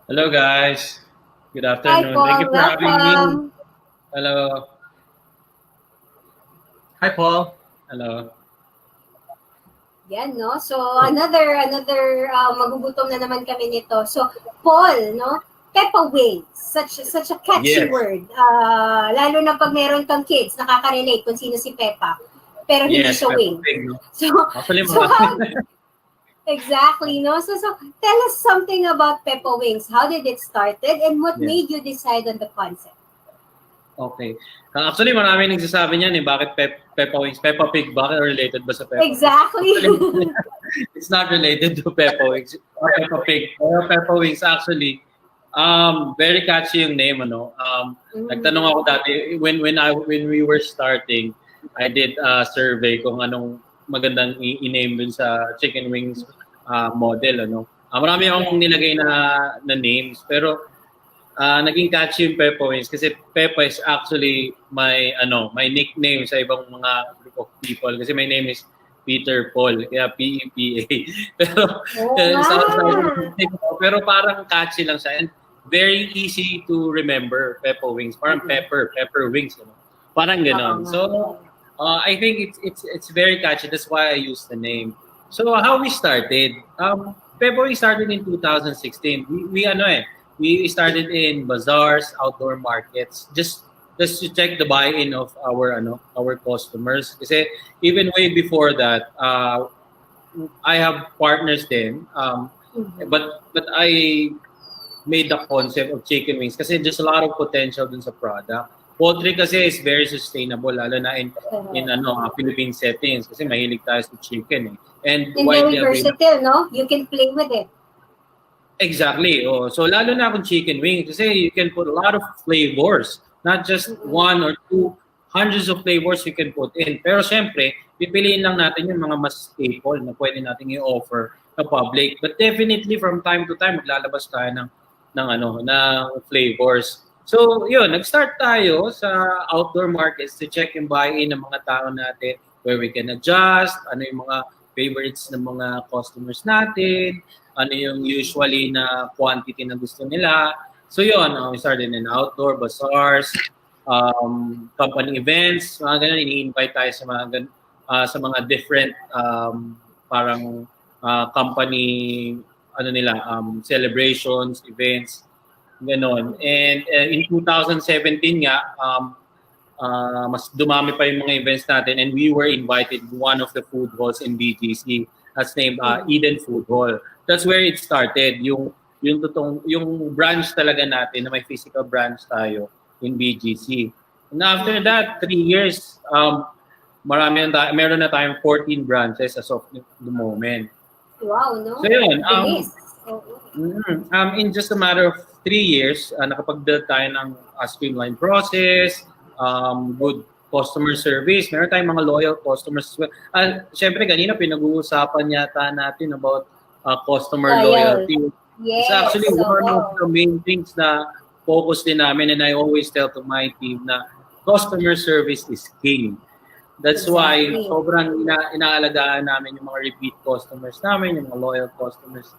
Hello guys. Good Hi, afternoon. Paul. Thank you for having me. Welcome. Hello. Hi, Paul. Hello. Yan, no? So, another magugutom na naman kami nito. So, Paul, no? Peppa Wings. Such a catchy Yes. word. Lalo na pag meron kang kids, nakaka-relate kung sino si Peppa. Pero hindi Yes, siya Peppa wing. Pig, no? So, Actually, so exactly, no? So, tell us something about Peppa Wings. How did it started and what Yes. made you decide on the concept? Okay. Actually, marami nagsasabi niyan bakit Peppa Wings? Peppa Pig ba? Related ba sa Peppa? Exactly. Actually, it's not related to Peppa Wings or Peppa Pig. Pero Peppa Wings actually, very catchy yung name, ano. Nagtanong ako dati when we were starting, I did a survey kung anong magandang i-name dun sa chicken wings model, ano. Marami akong nilagay na names, pero naging catchy yung Peppa Wings kasi Peppa is actually my nickname sa ibang mga group of people kasi my name is Peter Paul, kaya P-E-P-A. Pero parang catchy lang siya and very easy to remember. Peppa Wings, parang pepper wings, you know? Parang gano'n. So I think it's very catchy. That's why I used the name. So how we started? Peppa Wings started in 2016. We started in bazaars, outdoor markets, just to check the buy-in of our customers. Kasi even way before that, I have partners then, but I made the concept of chicken wings kasi there's a lot of potential dun sa product. Poultry kasi is very sustainable, lalo na in Philippine settings kasi mahilig tayo sa chicken. And very versatile, no? You can play with it. Exactly. Oh, so lalo na kung chicken wings kasi you can put a lot of flavors, not just one or two, hundreds of flavors you can put in. Pero syempre, pipiliin lang natin yung mga mas staple na pwede nating i-offer sa public. But definitely from time to time maglalabas tayo ng flavors. So, yun, nag-start tayo sa outdoor markets to check yung buy-in ng mga tao natin, where we can adjust, ano yung mga favorites ng mga customers natin, ano yung usually na quantity na gusto nila. So yun, we started in outdoor bazaars, company events, mga ganun, ini-invite tayo sa mga different company celebrations, events, ganon. And in 2017 nga, mas dumami pa yung mga events natin and we were invited to one of the food halls in BGC. That's named Eden Food Hall. That's where it started. Yung branch talaga natin na may physical branch tayo in BGC. And after that, 3 years, meron na tayong 14 branches as of the moment. Wow, no? So yun, Bilis. in just a matter of 3 years, nakapag-build tayo ng streamlined process, good customer service. Meron tayong mga loyal customers as well. Siyempre, kanina pinag-uusapan yata natin about customer loyalty. Yes. It's actually one of the main things na focus din namin, and I always tell to my team na customer service is king. That's why sobrang inaalagaan namin yung mga repeat customers namin, yung mga loyal customers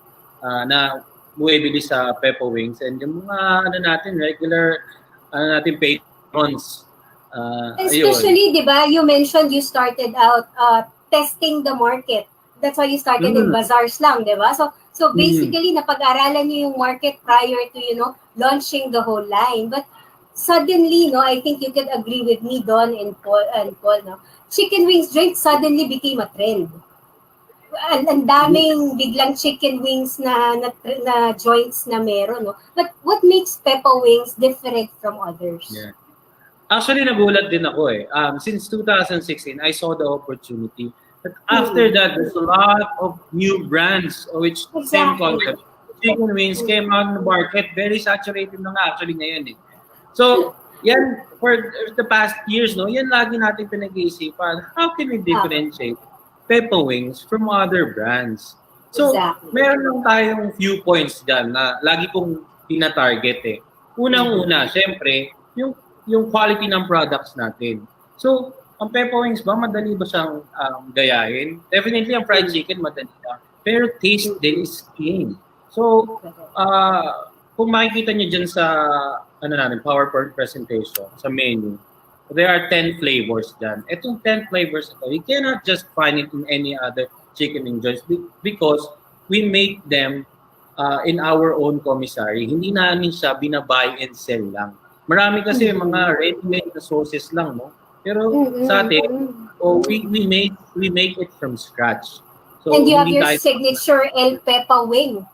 na bumibili sa Peppa Wings, and yung mga regular patrons. Especially, di ba, you mentioned you started out testing the market. That's why you started in bazaars lang, di ba? So basically, napag-aralan niyo yung market prior to, launching the whole line. But suddenly, I think you could agree with me, Don and Paul, no? Chicken wings joint suddenly became a trend. Ang daming biglang chicken wings na joints na meron, no? But what makes Peppa Wings different from others? Yeah. Actually, nagulat din ako eh. Since 2016, I saw the opportunity. But after that, there's a lot of new brands which same concept. Chicken wings came out in the market, very saturated na nga actually ngayon eh. So, yan, for the past years, yan lagi natin pinag-iisipan. How can we differentiate Peppa Wings from other brands? So, meron lang tayong few points dyan na lagi kong tina-target eh. Unang-una, syempre, yung quality ng products natin. So, ang Peppa Wings ba, madali ba siyang gayahin? Definitely, ang fried chicken, madali lang. Pero taste din is king. So, kung makikita niyo dyan sa PowerPoint presentation, sa menu, there are 10 flavors dyan. Itong 10 flavors ito, you cannot just find it in any other chicken wing joints because we make them in our own commissary. Hindi namin siya binabuy and sell lang. Marami kasi mga ready-made na sauces lang, no? Pero sa atin, we make it from scratch. So, and you have your signature El Peppa Wing.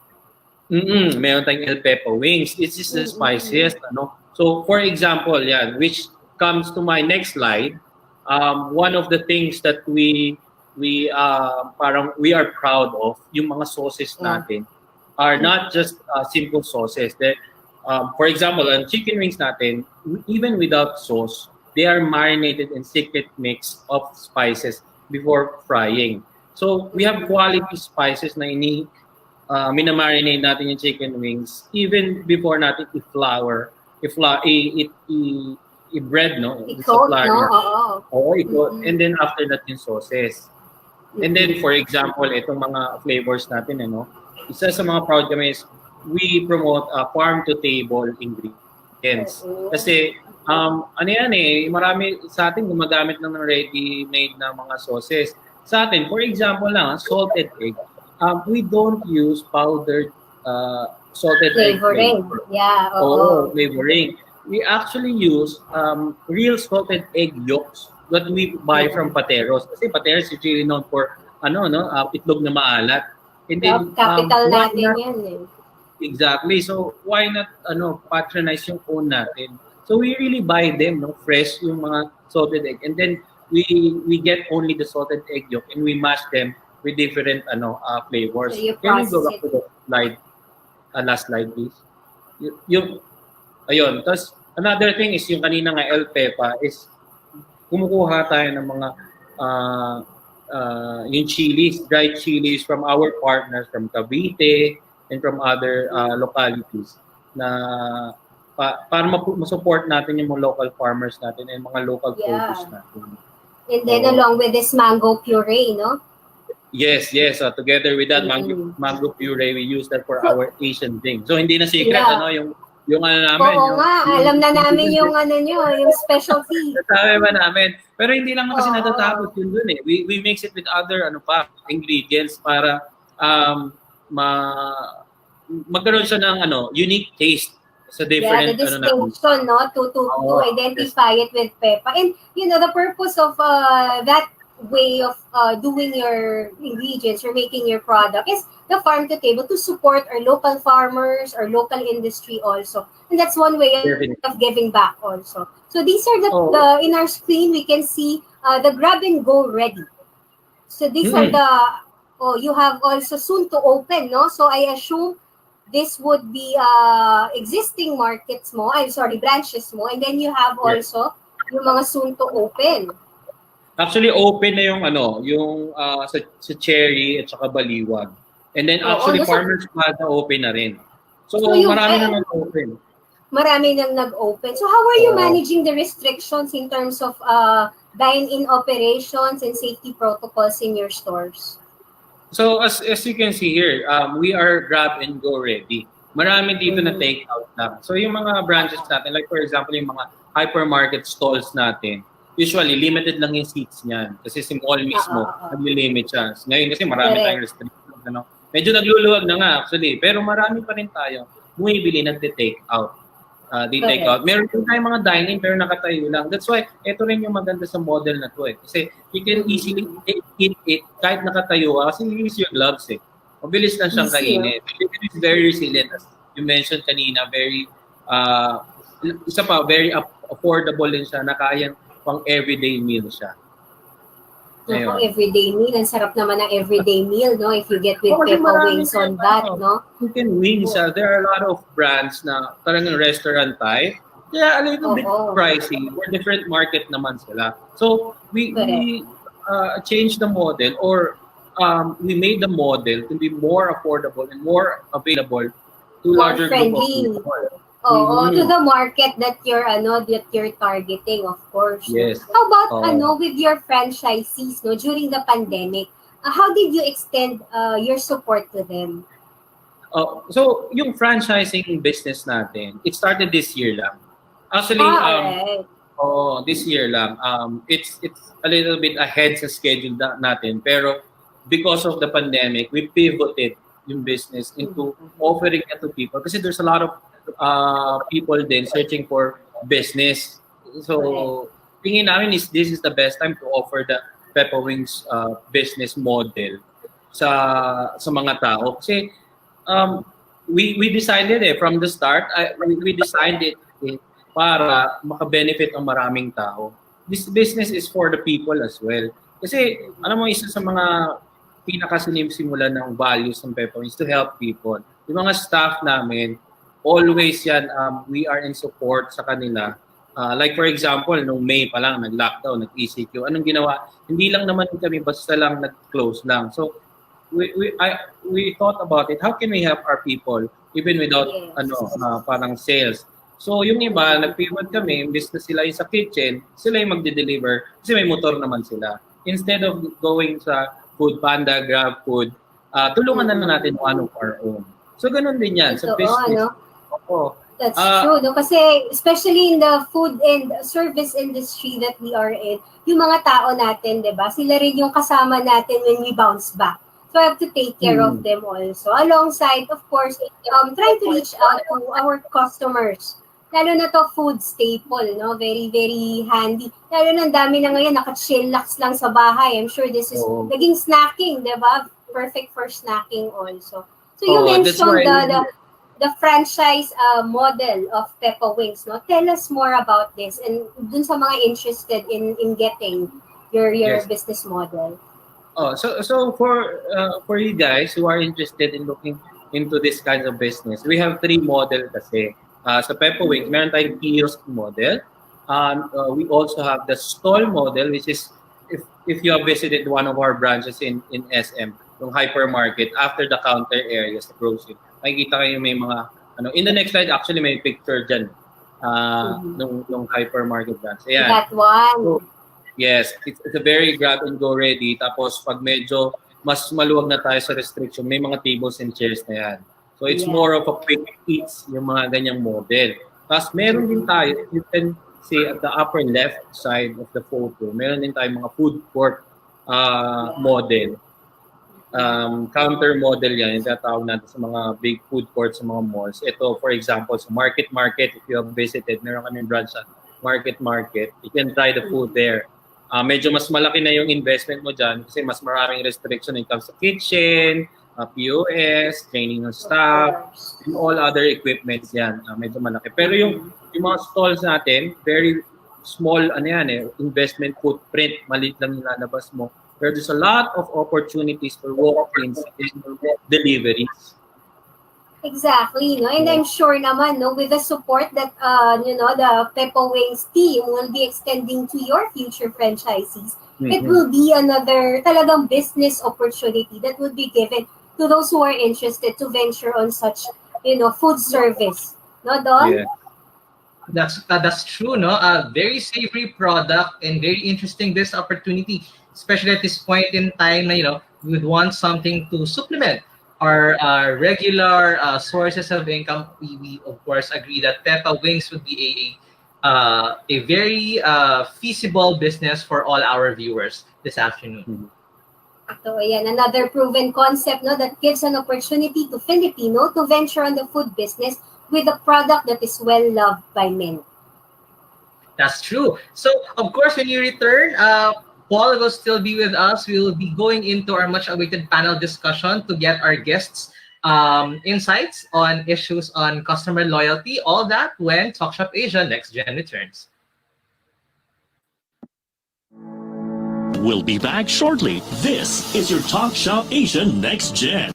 Meron tayong El Peppa Wings. It's just the spiciest, ano? So, for example, which comes to my next slide, one of the things that we are proud of, yung mga sauces natin, are not just simple sauces. For example, ang chicken wings natin, even without sauce, they are marinated in secret mix of spices before frying. So we have quality spices na minamarinate natin yung chicken wings even before natin i-bread, no? I-coat, no? I-coat. And then after that yung sauces. And then for example, itong mga flavors natin, isa sa mga proud kami is we promote farm-to-table ingredients. Kasi marami sa atin gumagamit ng ready-made na mga sauces. Sa atin, for example lang, salted egg. We don't use powdered salted flavoring. Egg flavoring. We actually use real salted egg yolks that we buy from Pateros. Kasi Pateros is really known for itlog na maalat. And then, capital natin yan eh. Exactly. So why not patronize yung own natin? So we really buy them, fresh yung mga salted egg, and then we get only the salted egg yolk and we mash them with different flavors. So can you go back to the slide? Last slide, please. Ayun. Tapos another thing is yung kanina nga El Peppa is kumukuha tayo ng mga yung chilies, dried chilies from our partners from Cavite and from other localities na para ma-support natin yung mga local farmers natin and mga local produce natin. And then along with this mango puree, no? Yes. Together with that mango puree, we use that for our Asian thing. So hindi na secret yung namin. Oo nga, alam na namin yung yung specialty. Sabi ba namin? Pero hindi lang kasi natatapos yun dun eh. We mix it with other ingredients para magkaroon siya ng unique taste sa different the distinction to identify it with Peppa. And the purpose of that way of doing your ingredients or making your product is the farm to table to support our local farmers, our local industry also. And that's one way of giving back also. So these are the in our screen we can see the grab and go ready. So these are the, you have also soon to open, no? So I assume this would be existing markets mo, branches mo, and then you have also yung mga soon to open. Actually, open na sa Cherry at saka Baliwag. And then actually, Farmers Plaza open na rin. So marami na nag-open. Marami nang nag-open. So how are you managing the restrictions in terms of dine-in operations and safety protocols in your stores? So as you can see here, we are grab and go ready. Marami dito na take out lang. So yung mga branches natin, like for example, yung mga hypermarket stalls natin, usually limited lang yung seats niyan kasi si mall mismo nag-limit siya. Ngayon kasi marami tayong restrictions, Medyo nagluluwag na nga actually, pero marami pa rin tayo bumibili nagte-take out. Take out. Meron din tayong mga dine-in pero nakatayo lang. That's why ito rin yung maganda sa model na to Kasi you can easily eat it kahit nakatayo kasi you use your gloves Mabilis lang siyang kainin. It is very resilient as you mentioned kanina, very very affordable din siya na kayang pang everyday meal siya. Everyday meal. Ang sarap naman ng everyday meal, no? If you get with Peppa Wings on that, no? Chicken wings, there are a lot of brands na talagang restaurant type. Kaya a little bit pricey. Or different market naman sila. So, we changed the model or we made the model to be more affordable and more available to larger group of people. To the market that you're targeting, of course. Yes. How about with your franchisees, no, during the pandemic? How did you extend your support to them? So yung franchising business natin, it started this year lang. Actually, this year lang. It's a little bit ahead sa schedule natin, pero because of the pandemic, we pivoted yung business into offering it to people kasi there's a lot of people then searching for business. So, tingin namin this is the best time to offer the Peppa Wings business model sa mga tao. Kasi we decided from the start, we designed it para maka-benefit ang maraming tao. This business is for the people as well. Kasi, alam mo, isa sa mga pinakasinimula ng values ng Peppa Wings to help people. Yung mga staff namin, always yan, we are in support sa kanila. Like for example, nung May pa lang, nag-lockdown, nag-ECQ. Anong ginawa? Hindi lang naman kami basta lang nag-close lang. So, we thought about it. How can we help our people even without parang sales? So, yung iba, nag-pivot kami, imbes na sila yung sa kitchen, sila yung magde-deliver kasi may motor naman sila. Instead of going sa Food Panda, Grab Food, tulungan na natin one of our own. So, ganun din yan. Sa business. That's true, no? Kasi especially in the food and service industry that we are in, yung mga tao natin, di ba? Sila rin yung kasama natin when we bounce back. So I have to take care of them also. Alongside, of course, trying to reach out to our customers. Lalo na to food staple, no? Very, very handy. Lalo na dami na ngayon, naka-chillax lang sa bahay. I'm sure this is naging snacking, di ba? Perfect for snacking also. So you mentioned the franchise model of Peppa Wings, no? Tell us more about this and dun sa mga interested in getting your business model. So for you guys who are interested in looking into this kind of business, we have 3 model kasi. Sa Peppa Wings, meron tayong kiosk model. We also have the stall model, which is if you have visited one of our branches in SM, yung hypermarket, after the counter area sa grocery, makikita kayo may mga in the next slide actually may picture dyan nung hypermarket branch. Ayan. That one. So, yes, it's a very grab and go ready. Tapos pag medyo mas maluwag na tayo sa restriction, may mga tables and chairs na yan. So it's more of a quick eats yung mga ganyang model. Tapos meron din tayo, you can see at the upper left side of the photo, meron din tayo mga food court model. Counter model yan, yung tatawag natin sa mga big food courts sa mga malls. Ito, for example, sa Market, if you have visited, meron kami branch sa Market, you can try the food there. Medyo mas malaki na yung investment mo dyan kasi mas maraming restriction when it comes to kitchen, POS, training ng staff, and all other equipments yan. Medyo malaki. Pero yung mga stalls natin, very small investment footprint, maliit lang nilalabas mo. Pero there's a lot of opportunities for walk-ins and deliveries. Exactly, no? And I'm sure naman, no, with the support that, the Peppa Wings team will be extending to your future franchisees, it will be another talagang business opportunity that would be given to those who are interested to venture on such, food service. No, Don? Yeah. That's true, no? A very savory product and very interesting this opportunity, especially at this point in time. We would want something to supplement our regular sources of income. We of course agree that Peppa Wings would be a very feasible business for all our viewers this afternoon. So, ayan, another proven concept, no, that gives an opportunity to Filipino to venture on the food business with a product that is well loved by many. That's true. So, of course, when you return, Paul will still be with us. We will be going into our much-awaited panel discussion to get our guests' insights on issues on customer loyalty. All that when Talk Shop Asia Next Gen returns. We'll be back shortly. This is your Talk Shop Asia Next Gen.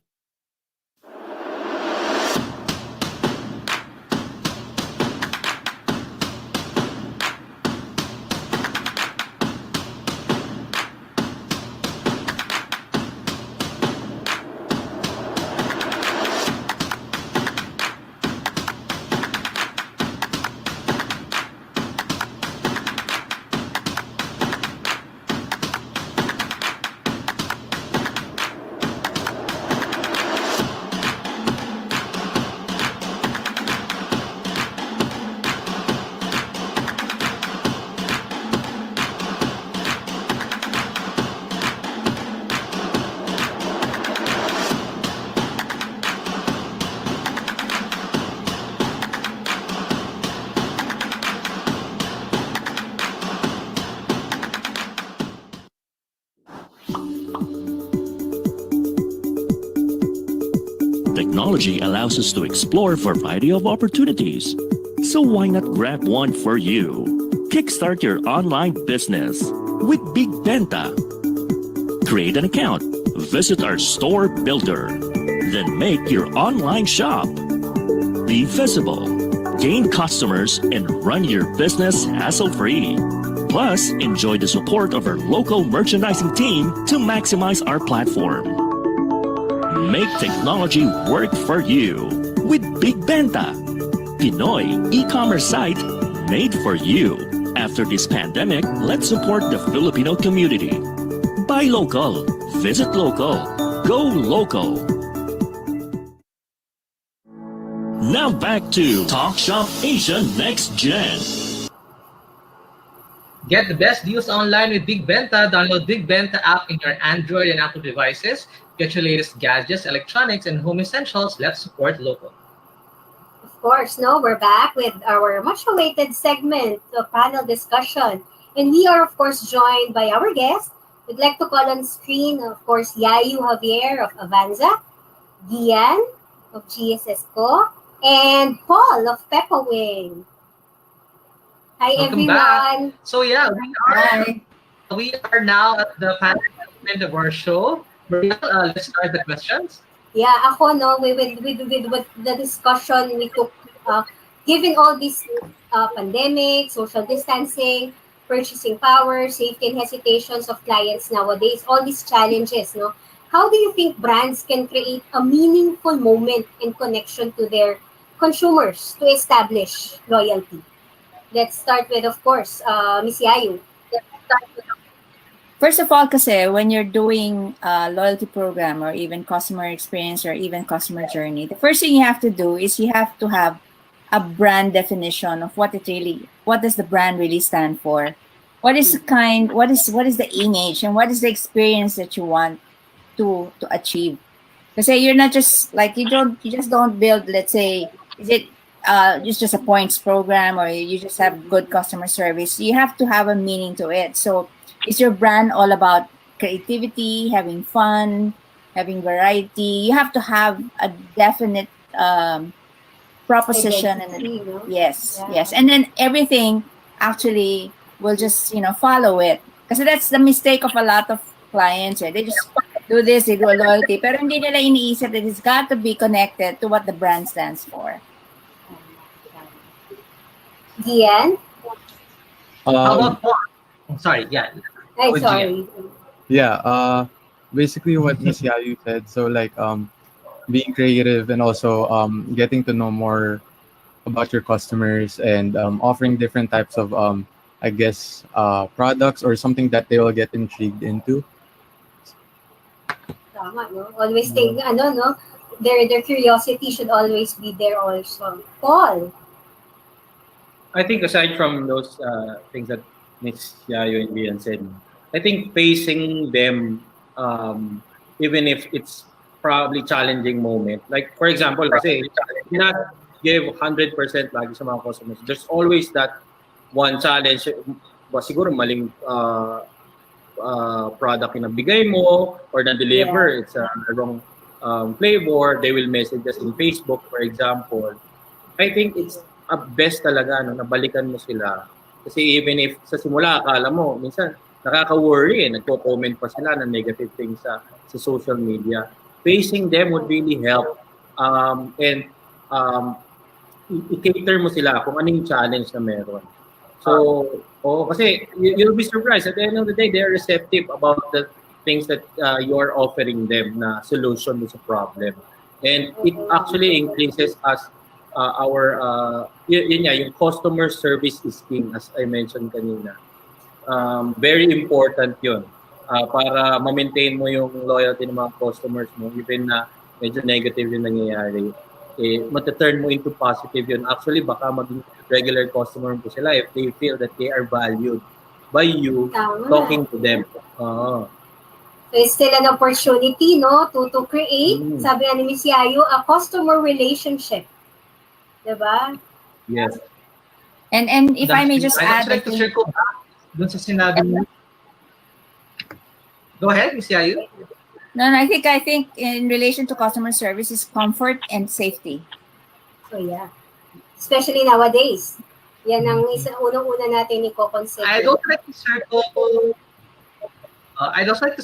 Technology allows us to explore a variety of opportunities. So why not grab one for you? Kickstart your online business with Big Benta. Create an account, visit our store builder, then make your online shop. Be visible, gain customers, and run your business hassle-free. Plus, enjoy the support of our local merchandising team to maximize our platform. Make technology work for you with Big Benta, Pinoy e-commerce site made for you. After this pandemic, let's support the Filipino community. Buy local, visit local, go local. Now back to Talk Shop Asia Next Gen. Get the best deals online with Big Benta. Download Big Benta app in your Android and Apple devices. Get your latest gadgets, electronics, and home essentials. Let's support local. Of course, no, we're back with our much-awaited segment, the panel discussion. And we are, of course, joined by our guest. We'd like to call on screen, of course, Yayu Javier of Avanza, Gian of GSS Co, and Paul of Peppa Wing. Hi, Welcome everyone. back. So yeah, we are now at the panel segment of our show. Let's start the questions. Yeah, ako, no, with the discussion we took, given all these pandemic, social distancing, purchasing power, safety and hesitations of clients nowadays, all these challenges, no, how do you think brands can create a meaningful moment in connection to their consumers to establish loyalty? Let's start with, of course, Miss Yayu. First of all, kasi when you're doing a loyalty program or even customer experience or even customer journey, the first thing you have to do is you have to have a brand definition of what does the brand really stand for? What is the image and what is the experience that you want to achieve? Kasi you're not just like you just don't build, let's say, is it just a points program or you just have good customer service. You have to have a meaning to it. So is your brand all about creativity, having fun, having variety? You have to have a definite proposition. Identity, no? Yes, Yeah. yes. And then everything actually will just, follow it. Kasi that's the mistake of a lot of clients. They just do this, they do a loyalty. Pero hindi nila iniisip that it's got to be connected to what the brand stands for. Gian? How about more? Sorry, yeah. Ay, sorry. Yeah, basically what Miss Yayu said. So like being creative and also getting to know more about your customers and offering different types of I guess products or something that they will get intrigued into. Tama, no? Always think, no? Their curiosity should always be there also. Paul? I think aside from those things that Miss Yayo and Lian said, I think facing them, even if it's probably challenging moment. Like for example, kasi you not give 100% lagi sa mga customers. There's always that one challenge. Siguro maling product yung nabigay mo or na-deliver, it's a wrong flavor. They will message us in Facebook, for example. I think it's best talaga na balikan mo sila. Kasi even if sa simula akala mo, minsan nakaka-worry nagko-comment pa sila ng negative things sa social media. Facing them would really help. And i-cater mo sila kung anong challenge na meron. So, kasi you'll be surprised. At the end of the day, they're receptive about the things that you're offering them na solution to the problem. And it actually increases us yung customer service is king, as I mentioned kanina. Very important yun para ma-maintain mo yung loyalty ng mga customers mo, even na medyo negative yung nangyayari. Mataturn mo into positive yun. Actually, baka maging regular customer mo sila if they feel that they are valued by you talking to them. So it's still an opportunity, no, to create, sabi nga ni Miss Yayo, a customer relationship. Diba? Yes. And if I may just add, I'd like to circle back dun sa sinabi mo. Go ahead, Miss Yayo. No, I think in relation to customer service is comfort and safety. So yeah. Especially nowadays. Yan ang unang-una natin i-consider. I'd also like to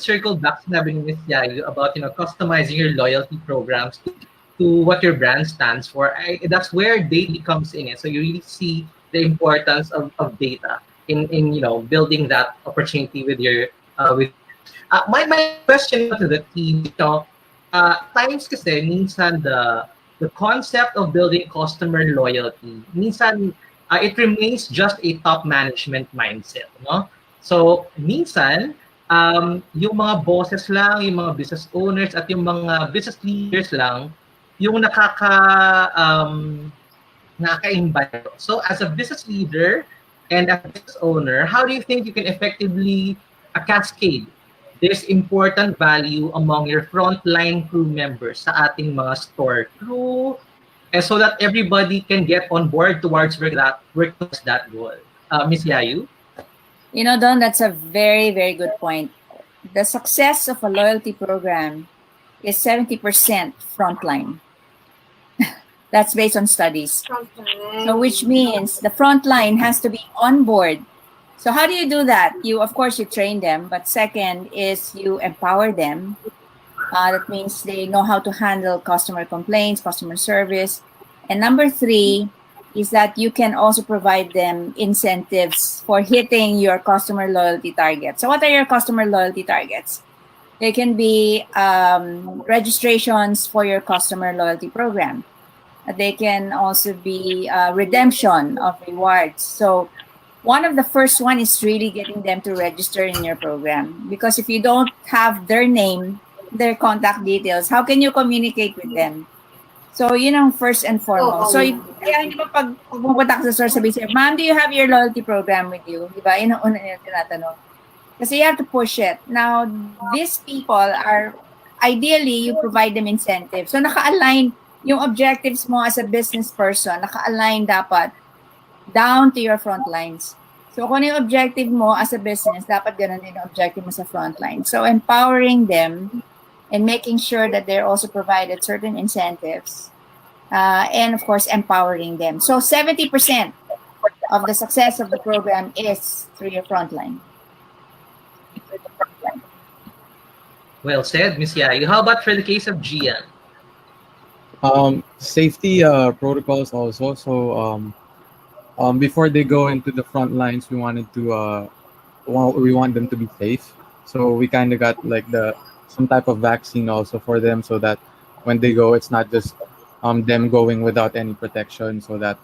circle back sinabi ni Miss Yayo about customizing your loyalty programs to what your brand stands for. That's where data comes in. So you really see the importance of data in building that opportunity with your my question to the team, times kasi minsan the concept of building customer loyalty, minsan it remains just a top management mindset, no? So minsan yung mga bosses lang, yung mga business owners at yung mga business leaders lang yung nakaka-invite. So as a business leader and as a business owner, how do you think you can effectively cascade this important value among your frontline crew members sa ating mga store crew, and so that everybody can get on board towards that goal? Ms. Yayu? Don, that's a very, very good point. The success of a loyalty program is 70% frontline. That's based on studies. So which means the frontline has to be on board. So how do you do that? Of course, you train them, but second is you empower them. That means they know how to handle customer complaints, customer service. And number 3 is that you can also provide them incentives for hitting your customer loyalty targets. So what are your customer loyalty targets? They can be registrations for your customer loyalty program. They can also be redemption of rewards. So one of the first one is really getting them to register in your program. Because if you don't have their name, their contact details, how can you communicate with them? So, first and foremost. So, kaya hindi ba pag pumunta ka sa store, sabi siya, Ma'am, do you have your loyalty program with you? Diba? Yun ang una nila tinatanong. Kasi you have to push it. Now, these people are, ideally, you provide them incentives. So, naka-align yung objectives mo as a business person, naka-align dapat down to your front lines. So kung yung objective mo as a business, dapat ganun din yung objective mo sa front line. So empowering them and making sure that they're also provided certain incentives and of course empowering them. So 70% of the success of the program is through your frontline. Well said, Miss Yai. How about for the case of Gian? Safety protocols also. So before they go into the front lines, we wanted to we want them to be safe. So we kind of got like some type of vaccine also for them, so that when they go, it's not just them going without any protection, so that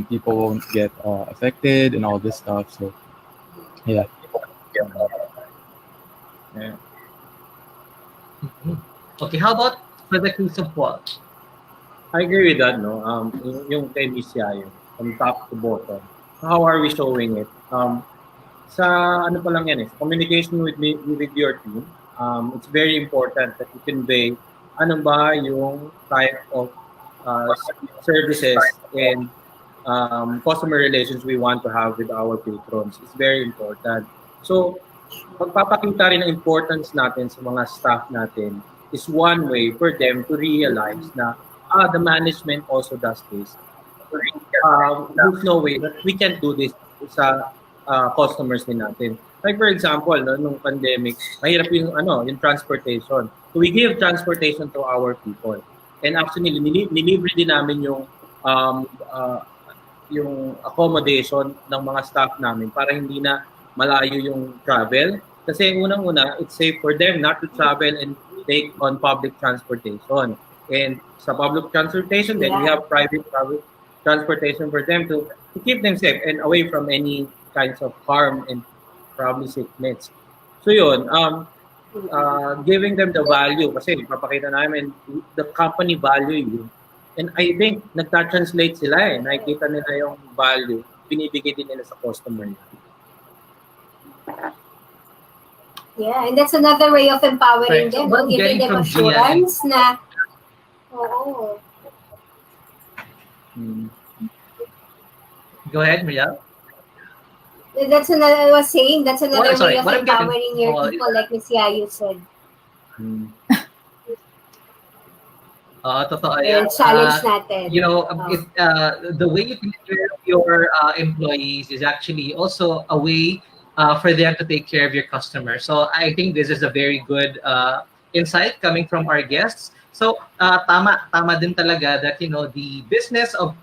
people won't get affected and all this stuff. So yeah. Yeah. Okay, how about for the case of Paul? I agree with that, no? Yung kay Miss Yayo, from top to bottom. How are we showing it? Sa ano pa lang yan eh, communication with your team. It's very important that you convey ano ba yung type of services and customer relations we want to have with our patrons. It's very important. So, pagpapakita rin ng importance natin sa mga staff natin is one way for them to realize na the management also does this. There's no way that we can do this sa customers din natin. Like for example, no, nung pandemic, mahirap yung transportation. So we give transportation to our people. And actually, nilibre din namin yung accommodation ng mga staff namin para hindi na malayo yung travel. Kasi unang-una, it's safe for them not to travel and take on public transportation. And sa public transportation, then we have private transportation for them to keep them safe and away from any kinds of harm and probably sickness. So yun, giving them the value kasi papakita namin the company value you. And I think nagta-translate sila eh. Nakikita nila yung value. Binibigay din nila sa customer nila. Yeah, and that's another way of empowering Right. So them, what I'm giving getting them from Gian, assurance na, oo. Go ahead, Miriam. That's another, I was saying, that's another Sorry, way of what I'm getting empowering your from people, like Miss Yayo said. Totoo Ayan, yan. challenge natin. You know, the way you take care of your employees is actually also a way for them to take care of your customers. So I think this is a very good insight coming from our guests. So tama din talaga that, you know, the business of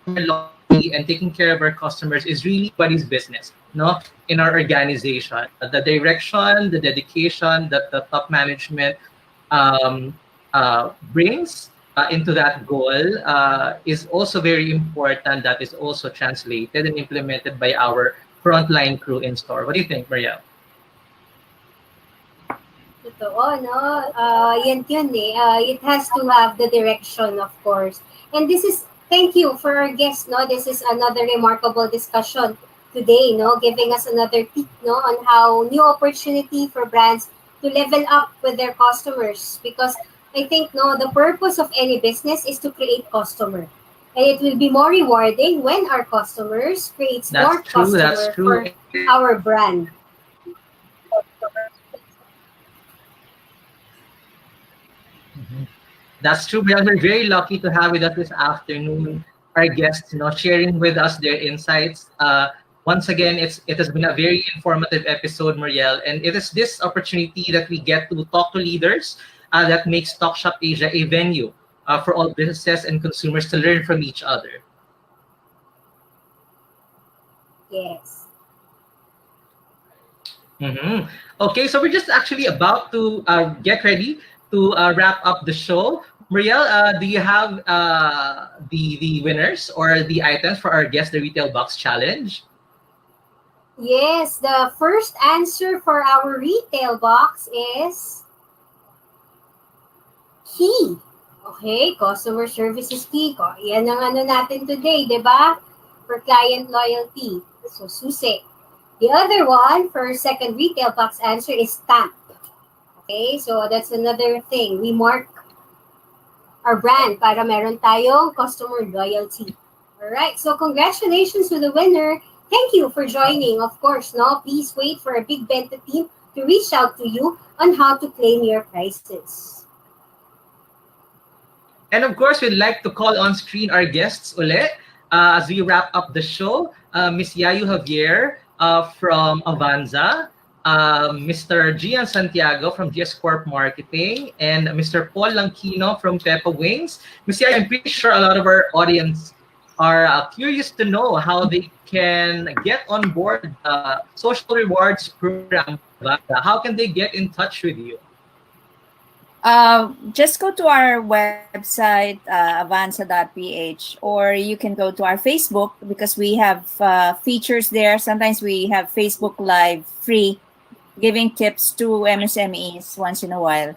loyalty and taking care of our customers is really anybody's business, no? In our organization, the direction, the dedication that the top management brings into that goal is also very important. That is also translated and implemented by our frontline crew in store. What do you think, Maria? Totoo, no? Yan yun eh. It has to have the direction, of course. And this is, thank you for our guests, no? This is another remarkable discussion today, no? Giving us another peek, no? On how new opportunity for brands to level up with their customers. Because I think, no, the purpose of any business is to create customer. And it will be more rewarding when our customers creates more customer for our brand. That's true. We are very lucky to have with us this afternoon our guests, you know, sharing with us their insights. Once again, it has been a very informative episode, Muriel, and it is this opportunity that we get to talk to leaders that makes Talk.Shop.Asia a venue for all businesses and consumers to learn from each other. Yes. Okay, so we're just actually about to get ready to wrap up the show. Muriel, do you have the winners or the items for our Guess the Retail Box Challenge? Yes, the first answer for our retail box is key. Okay, customer service is key. Yan ang ano natin today, di ba? For client loyalty. So, susi. The other one for second retail box answer is stamp. Okay, so that's another thing. We mark our brand para meron tayong customer loyalty. Alright, so congratulations to the winner. Thank you for joining. Of course, no, please wait for a Big Benta team to reach out to you on how to claim your prizes. And of course, we'd like to call on screen our guests ulit. as we wrap up the show, Miss Yayu Javier from Avanza, Mr. Gian Santiago from GS Corp Marketing, and Mr. Paul Langkino from Peppa Wings. Miss Yayu, I'm pretty sure a lot of our audience are curious to know how they can get on board the social rewards program. How can they get in touch with you? Just go to our website, avanza.ph, or you can go to our Facebook because we have features there. Sometimes we have Facebook Live free, giving tips to MSMEs once in a while.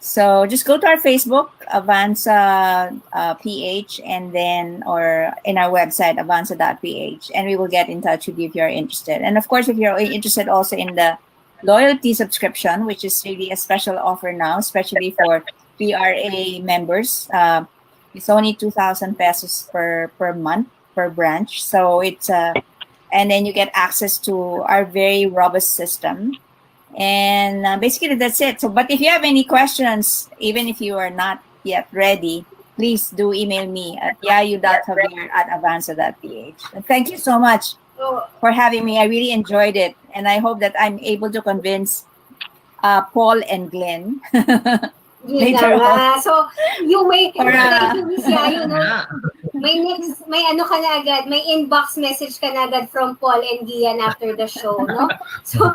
So just go to our Facebook, Avanza PH, and then, or in our website, avanza.ph, and we will get in touch with you if you're interested. And of course, if you're interested also in the loyalty subscription, which is really a special offer now, especially for PRA members. It's only 2,000 pesos per month per branch. So it's and then you get access to our very robust system. And basically that's it. So, but if you have any questions, even if you are not yet ready, please do email me at yayu.javier@avanza.ph. And thank you so much for having me. I really enjoyed it, and I hope that I'm able to convince Paul and Glenn later on. So, you may, Or, may ano ka na agad, may inbox message ka na agad from Paul and Gian after the show, no? So,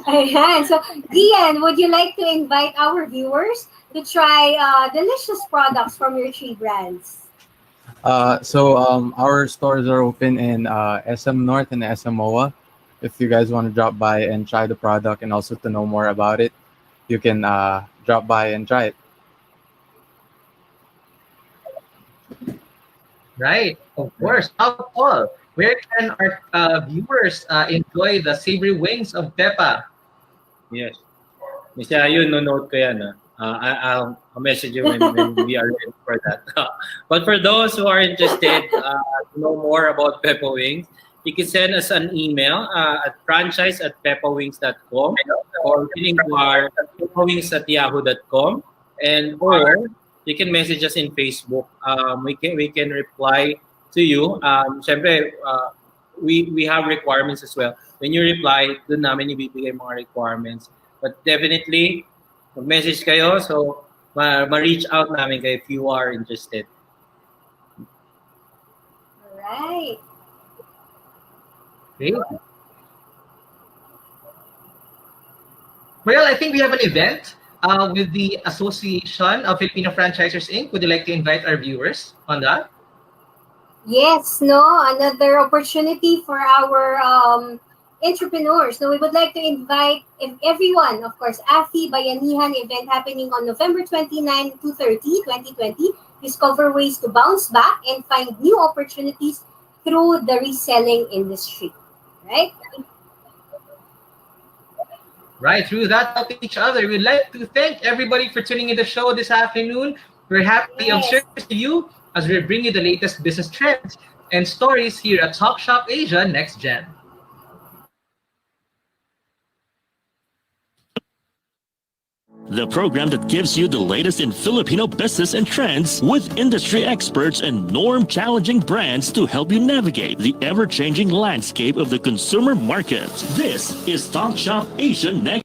ayan. So, Gian, would you like to invite our viewers to try delicious products from your 3 brands? Our stores are open in SM North and SM MOA. If you guys want to drop by and try the product and also to know more about it, you can drop by and try it. Right, of course. How, Paul, where can our viewers enjoy the savory wings of Peppa? Yes. Miss Yayu, no-note ko yan. I'll message you when we are ready for that. But for those who are interested to know more about Peppa Wings, you can send us an email at franchise@peppawings.com or our peppawings@yahoo.com, and or you can message us in Facebook. We can reply to you. Siyempre, we have requirements as well. When you reply, doon namin ibibigay mga requirements. But definitely, mag-message kayo, so ma-reach out namin kayo if you are interested. Alright. Great. Well, I think we have an event with the Association of Filipino Franchisers Inc. Would you like to invite our viewers on that? Yes, no, another opportunity for our entrepreneurs. No, we would like to invite everyone, of course, AFI Bayanihan event happening on November 29 to 30, 2020. Discover ways to bounce back and find new opportunities through the reselling industry. Right? Right, through that, helping each other. We'd like to thank everybody for tuning in the show this afternoon. We're happy of service to you as we bring you the latest business trends and stories here at Talk.Shop.Asia Next Gen. The program that gives you the latest in Filipino business and trends with industry experts and norm-challenging brands to help you navigate the ever-changing landscape of the consumer market. This is Talk.Shop.Asia Next.